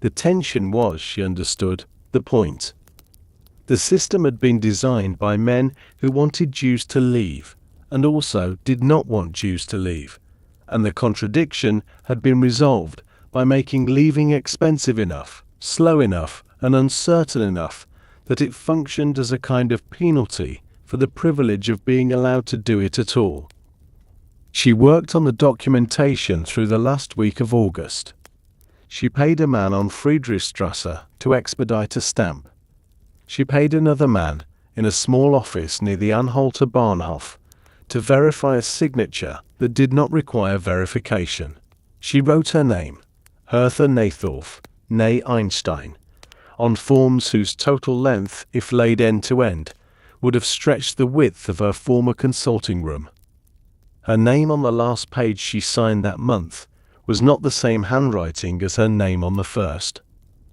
The tension was, she understood, the point. The system had been designed by men who wanted Jews to leave, and also did not want Jews to leave, and the contradiction had been resolved by making leaving expensive enough, slow enough, and uncertain enough that it functioned as a kind of penalty for the privilege of being allowed to do it at all. She worked on the documentation through the last week of August. She paid a man on Friedrichstrasse to expedite a stamp. She paid another man, in a small office near the Anhalter Bahnhof, to verify a signature that did not require verification. She wrote her name, Hertha Nathorf, née Einstein, on forms whose total length, if laid end to end, would have stretched the width of her former consulting room. Her name on the last page she signed that month was not the same handwriting as her name on the first.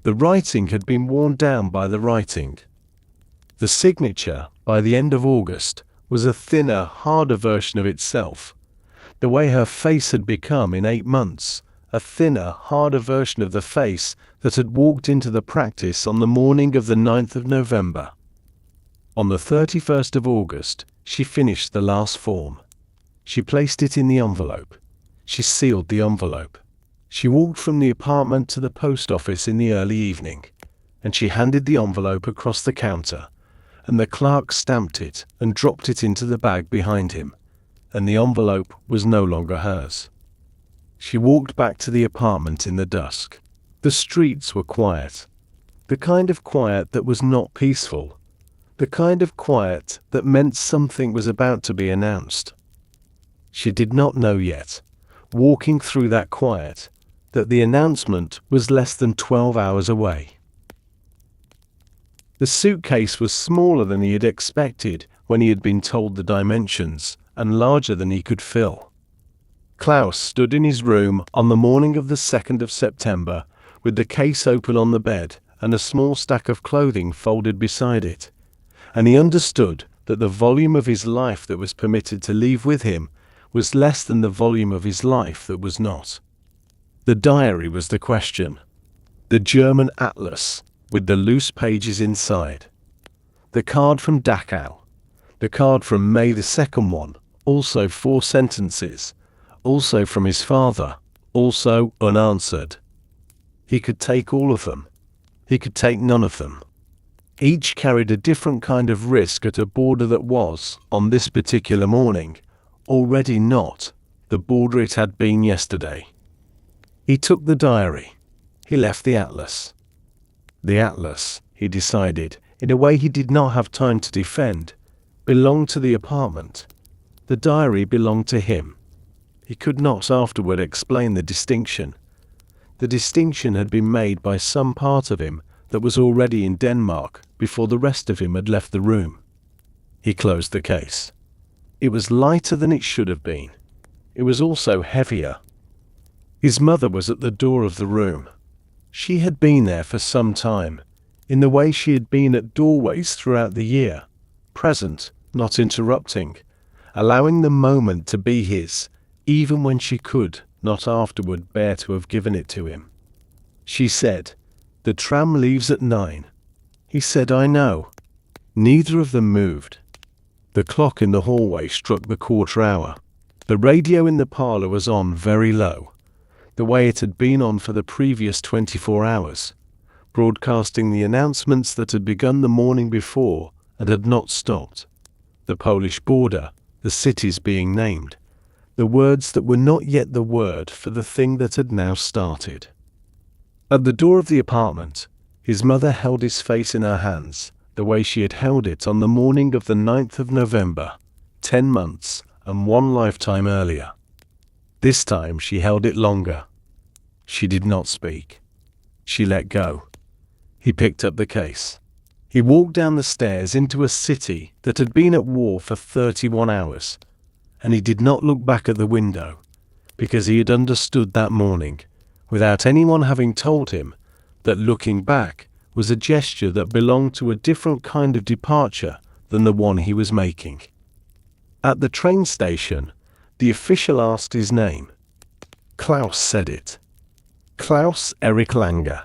The writing had been worn down by the writing. The signature, by the end of August, was a thinner, harder version of itself. The way her face had become in 8 months, a thinner, harder version of the face that had walked into the practice on the morning of the 9th of November. On the 31st of August, she finished the last form. She placed it in the envelope. She sealed the envelope. She walked from the apartment to the post office in the early evening, and she handed the envelope across the counter, and the clerk stamped it and dropped it into the bag behind him, and the envelope was no longer hers. She walked back to the apartment in the dusk. The streets were quiet. The kind of quiet that was not peaceful. The kind of quiet that meant something was about to be announced. She did not know yet, walking through that quiet, that the announcement was less than 12 hours away. The suitcase was smaller than he had expected when he had been told the dimensions, and larger than he could fill. Klaus stood in his room on the morning of the 2nd of September, with the case open on the bed and a small stack of clothing folded beside it, and he understood that the volume of his life that was permitted to leave with him was less than the volume of his life that was not. The diary was the question. The German atlas, with the loose pages inside. The card from Dachau. The card from May the 2nd one, also 4 sentences, also from his father, also unanswered. He could take all of them. He could take none of them. Each carried a different kind of risk at a border that was, on this particular morning, already not the border it had been yesterday. He took the diary. He left the atlas. The atlas, he decided, in a way he did not have time to defend, belonged to the apartment. The diary belonged to him. He could not afterward explain the distinction. The distinction had been made by some part of him that was already in Denmark before the rest of him had left the room. He closed the case. It was lighter than it should have been. It was also heavier. His mother was at the door of the room. She had been there for some time, in the way she had been at doorways throughout the year, present, not interrupting, allowing the moment to be his, even when she could not afterward bear to have given it to him. She said, "The tram leaves at 9. He said, "I know." Neither of them moved. The clock in the hallway struck the quarter hour. The radio in the parlor was on very low, the way it had been on for the previous 24 hours, broadcasting the announcements that had begun the morning before and had not stopped. The Polish border, the cities being named, the words that were not yet the word for the thing that had now started. At the door of the apartment, his mother held his face in her hands, the way she had held it on the morning of the 9th of November, 10 months and 1 lifetime earlier. This time she held it longer. She did not speak. She let go. He picked up the case. He walked down the stairs into a city that had been at war for 31 hours, and he did not look back at the window, because he had understood that morning, without anyone having told him, that looking back was a gesture that belonged to a different kind of departure than the one he was making. At the train station, the official asked his name. Klaus said it. Klaus Erich Langer.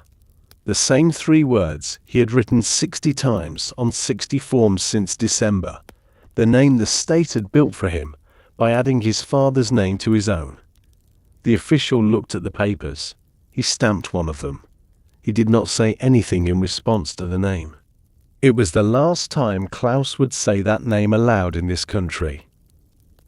The same 3 words he had written 60 times on 60 forms since December, the name the state had built for him by adding his father's name to his own. The official looked at the papers. He stamped one of them. He did not say anything in response to the name. It was the last time Klaus would say that name aloud in this country.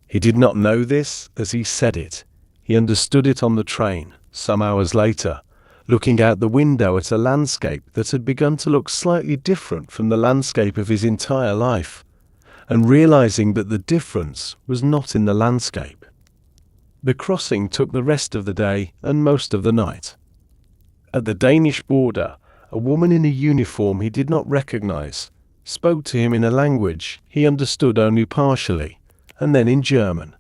He did not know this as he said it. He understood it on the train, some hours later, looking out the window at a landscape that had begun to look slightly different from the landscape of his entire life, and realizing that the difference was not in the landscape. The crossing took the rest of the day and most of the night. At the Danish border, a woman in a uniform he did not recognize spoke to him in a language he understood only partially, and then in German.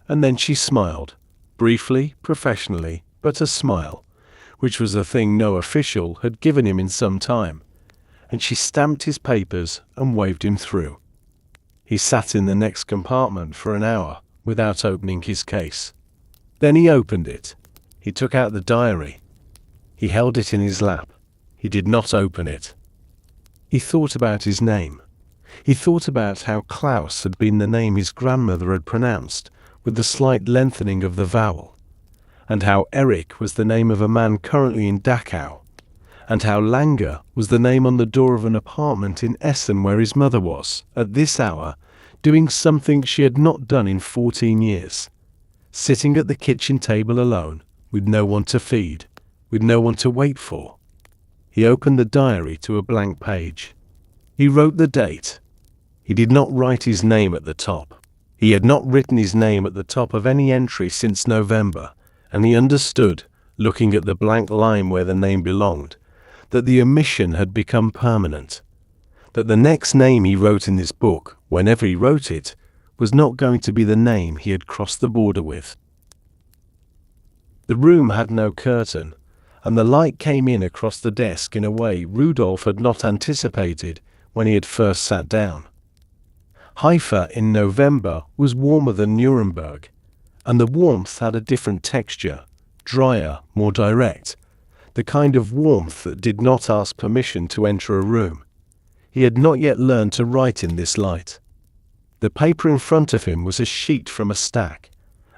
And then she smiled, briefly, professionally, but a smile, which was a thing no official had given him in some time, and she stamped his papers and waved him through. He sat in the next compartment for an hour without opening his case. Then he opened it. He took out the diary. He held it in his lap. He did not open it. He thought about his name. He thought about how Klaus had been the name his grandmother had pronounced, with the slight lengthening of the vowel, and how Erich was the name of a man currently in Dachau, and how Langer was the name on the door of an apartment in Essen where his mother was, at this hour, doing something she had not done in 14 years, sitting at the kitchen table alone, with no one to feed, with no one to wait for. He opened the diary to a blank page. He wrote the date. He did not write his name at the top. He had not written his name at the top of any entry since November, and he understood, looking at the blank line where the name belonged, that the omission had become permanent, that the next name he wrote in this book, whenever he wrote it, was not going to be the name he had crossed the border with. The room had no curtain, and the light came in across the desk in a way Rudolf had not anticipated when he had first sat down. Haifa in November was warmer than Nuremberg, and the warmth had a different texture, drier, more direct, the kind of warmth that did not ask permission to enter a room. He had not yet learned to write in this light. The paper in front of him was a sheet from a stack.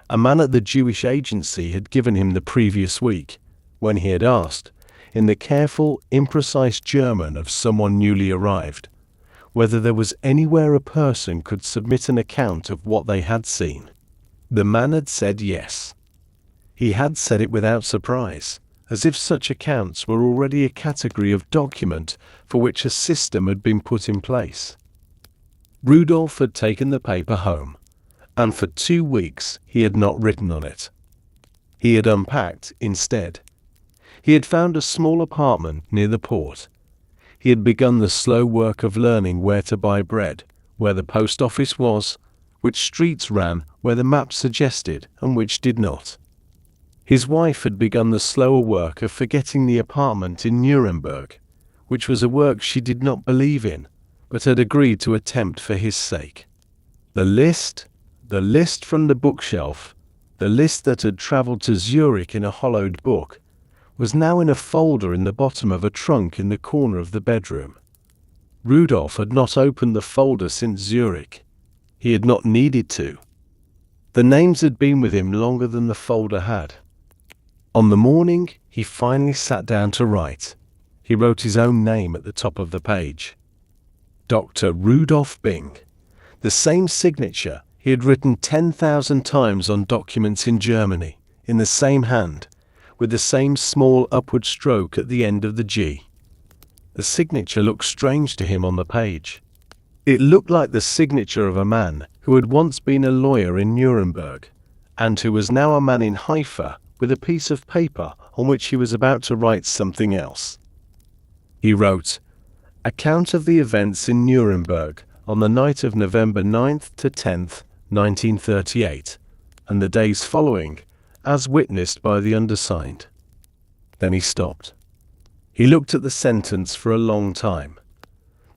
A man at the Jewish agency had given him the previous week, when he had asked, in the careful, imprecise German of someone newly arrived, whether there was anywhere a person could submit an account of what they had seen. The man had said yes. He had said it without surprise, as if such accounts were already a category of document for which a system had been put in place. Rudolf had taken the paper home, and for 2 weeks he had not written on it. He had unpacked instead. He had found a small apartment near the port. He had begun the slow work of learning where to buy bread, where the post office was, which streets ran where the map suggested and which did not. His wife had begun the slower work of forgetting the apartment in Nuremberg, which was a work she did not believe in, but had agreed to attempt for his sake. The list from the bookshelf, the list that had travelled to Zurich in a hollowed book, was now in a folder in the bottom of a trunk in the corner of the bedroom. Rudolf had not opened the folder since Zurich. He had not needed to. The names had been with him longer than the folder had. On the morning he finally sat down to write, he wrote his own name at the top of the page. Dr. Rudolf Bing. The same signature he had written 10,000 times on documents in Germany, in the same hand, with the same small upward stroke at the end of the G. The signature looked strange to him on the page. It looked like the signature of a man who had once been a lawyer in Nuremberg, and who was now a man in Haifa with a piece of paper on which he was about to write something else. He wrote, "Account of the events in Nuremberg on the night of November 9th to 10th, 1938, and the days following, as witnessed by the undersigned." Then he stopped. He looked at the sentence for a long time.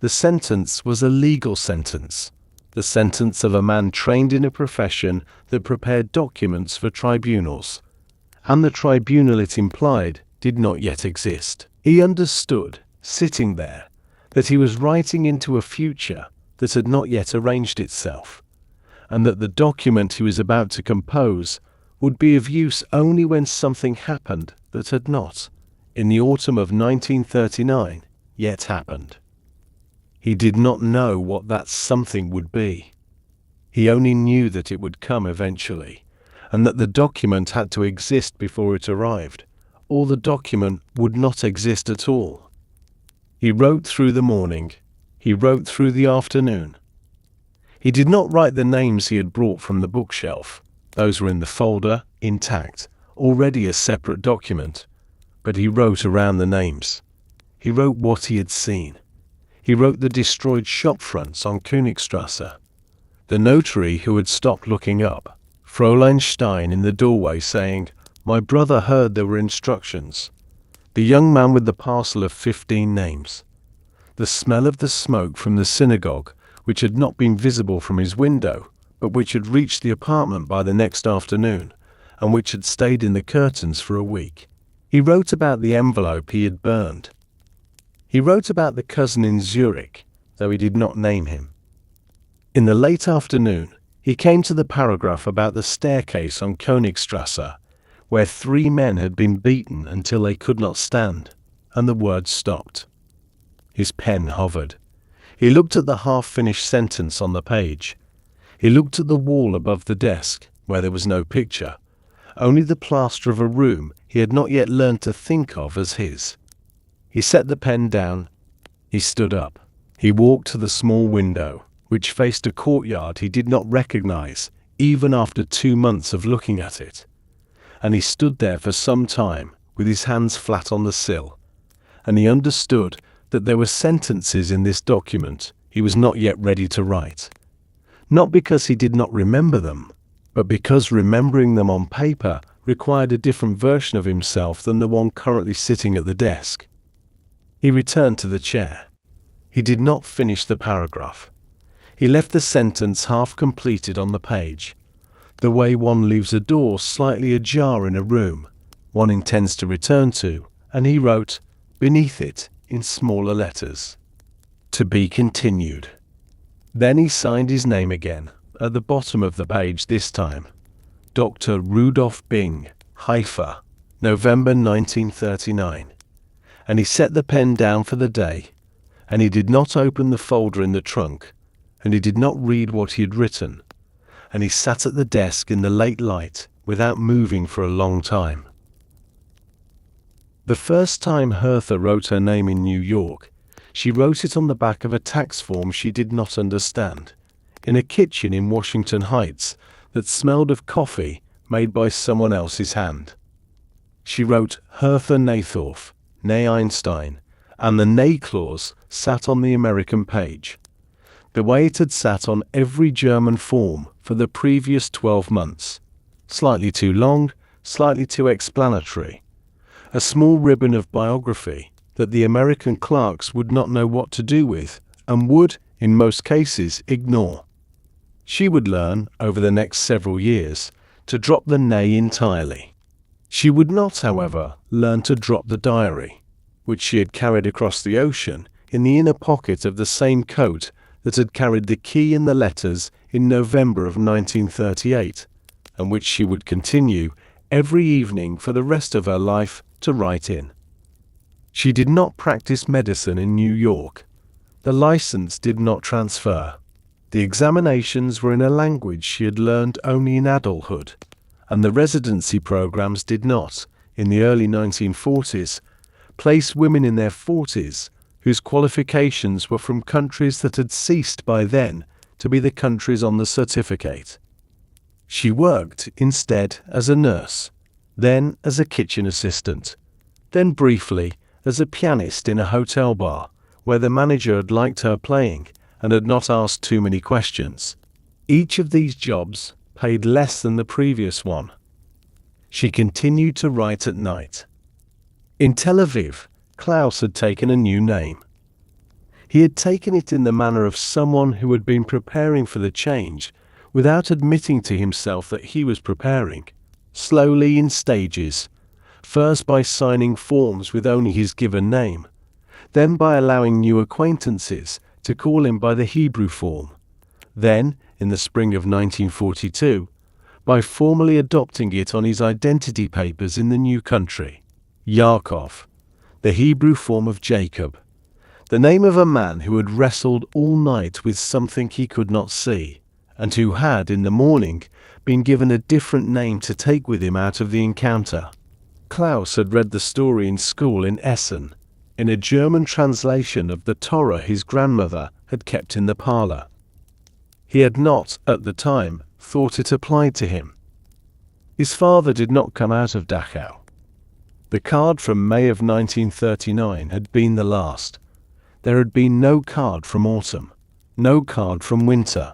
The sentence was a legal sentence, the sentence of a man trained in a profession that prepared documents for tribunals, and the tribunal it implied did not yet exist. He understood, sitting there, that he was writing into a future that had not yet arranged itself, and that the document he was about to compose would be of use only when something happened that had not, in the autumn of 1939, yet happened. He did not know what that something would be. He only knew that it would come eventually, and that the document had to exist before it arrived, or the document would not exist at all. He wrote through the morning. He wrote through the afternoon. He did not write the names he had brought from the bookshelf. Those were in the folder, intact, already a separate document. But he wrote around the names. He wrote what he had seen. He wrote the destroyed shop fronts on Königstrasse. The notary who had stopped looking up, Fräulein Stein in the doorway saying, "My brother heard there were instructions." The young man with the parcel of 15 names. The smell of the smoke from the synagogue, which had not been visible from his window, but which had reached the apartment by the next afternoon, and which had stayed in the curtains for a week. He wrote about the envelope he had burned. He wrote about the cousin in Zurich, though he did not name him. In the late afternoon, he came to the paragraph about the staircase on Königstrasse, where 3 men had been beaten until they could not stand, and the words stopped. His pen hovered. He looked at the half-finished sentence on the page. He looked at the wall above the desk, where there was no picture, only the plaster of a room he had not yet learned to think of as his. He set the pen down. He stood up. He walked to the small window, which faced a courtyard he did not recognize, even after 2 months of looking at it. And he stood there for some time, with his hands flat on the sill. And he understood that there were sentences in this document he was not yet ready to write. Not because he did not remember them, but because remembering them on paper required a different version of himself than the one currently sitting at the desk. He returned to the chair. He did not finish the paragraph. He left the sentence half completed on the page, the way one leaves a door slightly ajar in a room one intends to return to, and he wrote, beneath it, in smaller letters, "To be continued." Then he signed his name again, at the bottom of the page this time. Dr. Rudolf Bing, Haifa, November 1939. And he set the pen down for the day, and he did not open the folder in the trunk, and he did not read what he had written, and he sat at the desk in the late light without moving for a long time. The first time Hertha wrote her name in New York, she wrote it on the back of a tax form she did not understand, in a kitchen in Washington Heights that smelled of coffee made by someone else's hand. She wrote Hertha Nathorf, née Einstein, and the née clause sat on the American page, the way it had sat on every German form for the previous 12 months. Slightly too long, slightly too explanatory. A small ribbon of biography that the American clerks would not know what to do with and would, in most cases, ignore. She would learn, over the next several years, to drop the née entirely. She would not, however, learn to drop the diary, which she had carried across the ocean in the inner pocket of the same coat that had carried the key and the letters in November of 1938, and which she would continue every evening for the rest of her life to write in. She did not practice medicine in New York. The license did not transfer. The examinations were in a language she had learned only in adulthood, and the residency programs did not, in the early 1940s, place women in their 40s whose qualifications were from countries that had ceased by then to be the countries on the certificate. She worked, instead, as a nurse, then as a kitchen assistant, then briefly as a pianist in a hotel bar where the manager had liked her playing and had not asked too many questions. Each of these jobs paid less than the previous one. She continued to write at night. In Tel Aviv, Klaus had taken a new name. He had taken it in the manner of someone who had been preparing for the change without admitting to himself that he was preparing, slowly in stages, first by signing forms with only his given name, then by allowing new acquaintances to call him by the Hebrew form, then, in the spring of 1942, by formally adopting it on his identity papers in the new country, Yaakov, the Hebrew form of Jacob, the name of a man who had wrestled all night with something he could not see, and who had, in the morning, been given a different name to take with him out of the encounter. Klaus had read the story in school in Essen, in a German translation of the Torah his grandmother had kept in the parlor. He had not, at the time, thought it applied to him. His father did not come out of Dachau. The card from May of 1939 had been the last. There had been no card from autumn, no card from winter.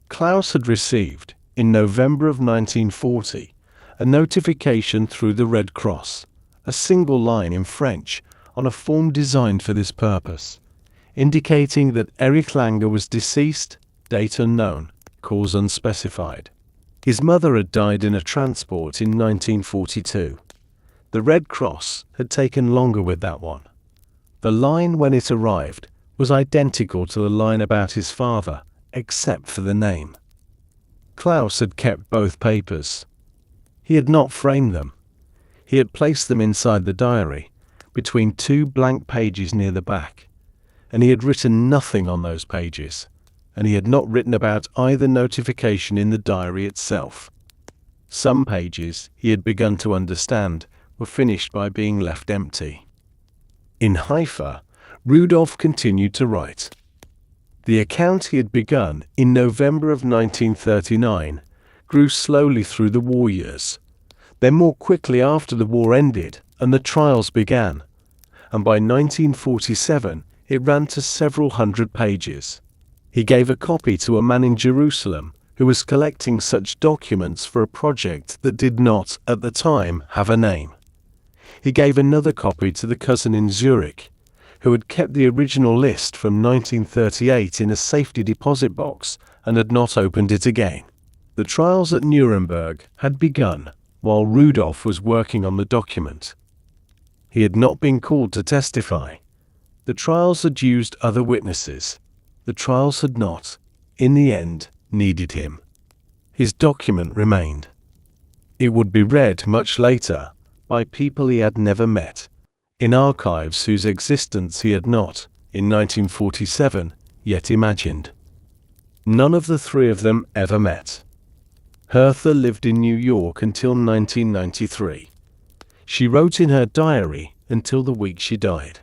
Klaus had received, in November of 1940, a notification through the Red Cross, a single line in French on a form designed for this purpose, indicating that Erich Langer was deceased, date unknown, cause unspecified. His mother had died in a transport in 1942. The Red Cross had taken longer with that one. The line when it arrived was identical to the line about his father, except for the name. Klaus had kept both papers. He had not framed them. He had placed them inside the diary, between two blank pages near the back, and he had written nothing on those pages, and he had not written about either notification in the diary itself. Some pages, he had begun to understand, were finished by being left empty. In Haifa, Rudolf continued to write. The account he had begun in November of 1939 grew slowly through the war years, then more quickly after the war ended and the trials began, and by 1947 it ran to several hundred pages. He gave a copy to a man in Jerusalem who was collecting such documents for a project that did not, at the time, have a name. He gave another copy to the cousin in Zurich, who had kept the original list from 1938 in a safety deposit box and had not opened it again. The trials at Nuremberg had begun while Rudolf was working on the document. He had not been called to testify. The trials had used other witnesses. The trials had not, in the end, needed him. His document remained. It would be read much later by people he had never met, in archives whose existence he had not, in 1947, yet imagined. None of the three of them ever met. Hertha lived in New York until 1993. She wrote in her diary until the week she died.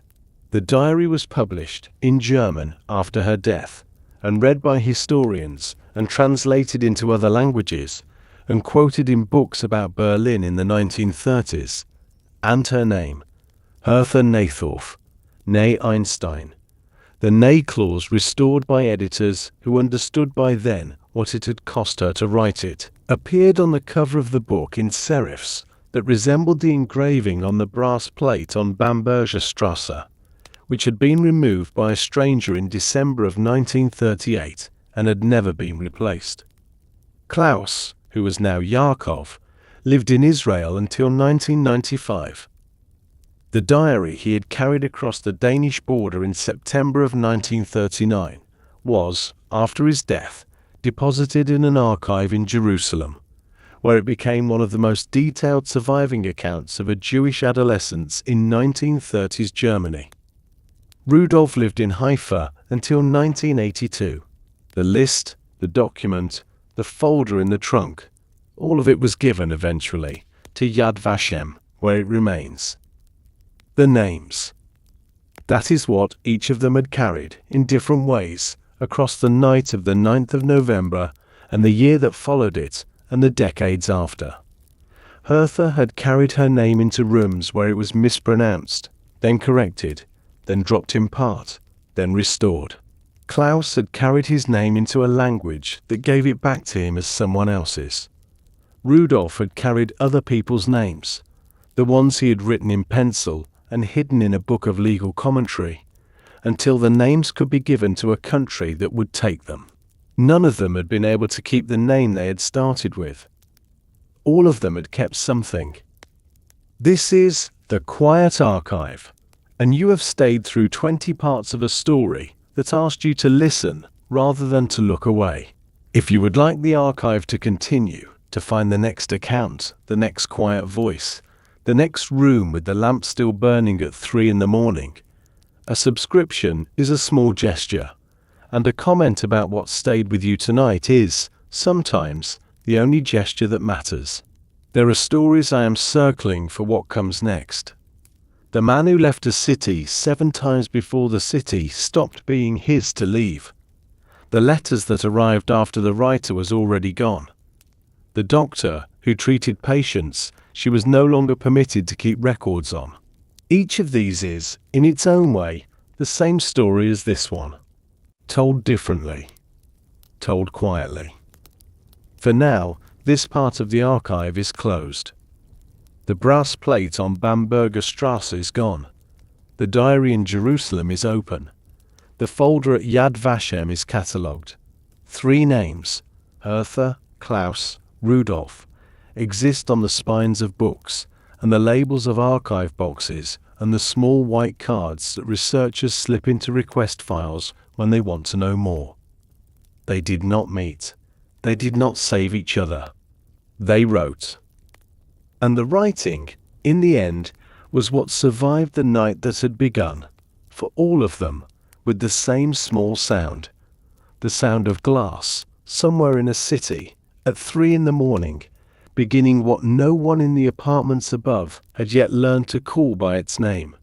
The diary was published in German after her death and read by historians and translated into other languages and quoted in books about Berlin in the 1930s. And her name, Hertha Naythorf, née Einstein. The née clause restored by editors who understood by then what it had cost her to write it, appeared on the cover of the book in serifs that resembled the engraving on the brass plate on Bamberger Strasse, which had been removed by a stranger in December of 1938 and had never been replaced. Klaus, who was now Yakov, lived in Israel until 1995. The diary he had carried across the Danish border in September of 1939 was, after his death, deposited in an archive in Jerusalem, where it became one of the most detailed surviving accounts of a Jewish adolescence in 1930s Germany. Rudolf lived in Haifa until 1982. The list, the document, the folder in the trunk, all of it was given eventually to Yad Vashem, where it remains. The names. That is what each of them had carried, in different ways, across the night of the 9th of November and the year that followed it and the decades after. Hertha had carried her name into rooms where it was mispronounced, then corrected, then dropped in part, then restored. Klaus had carried his name into a language that gave it back to him as someone else's. Rudolf had carried other people's names, the ones he had written in pencil and hidden in a book of legal commentary, until the names could be given to a country that would take them. None of them had been able to keep the name they had started with. All of them had kept something. This is The Quiet Archive, and you have stayed through 20 parts of a story that asked you to listen rather than to look away. If you would like the archive to continue, to find the next account, the next quiet voice, the next room with the lamp still burning at 3 in the morning, a subscription is a small gesture, and a comment about what stayed with you tonight is, sometimes, the only gesture that matters. There are stories I am circling for what comes next. The man who left a city 7 times before the city stopped being his to leave. The letters that arrived after the writer was already gone. The doctor who treated patients she was no longer permitted to keep records on. Each of these is, in its own way, the same story as this one. Told differently. Told quietly. For now, this part of the archive is closed. The brass plate on Bamberger Strasse is gone. The diary in Jerusalem is open. The folder at Yad Vashem is catalogued. 3 names, Hertha, Klaus, Rudolf, exist on the spines of books, and the labels of archive boxes, and the small white cards that researchers slip into request files when they want to know more. They did not meet. They did not save each other. They wrote. And the writing, in the end, was what survived the night that had begun, for all of them, with the same small sound. The sound of glass, somewhere in a city, at 3 in the morning, beginning what no one in the apartments above had yet learned to call by its name.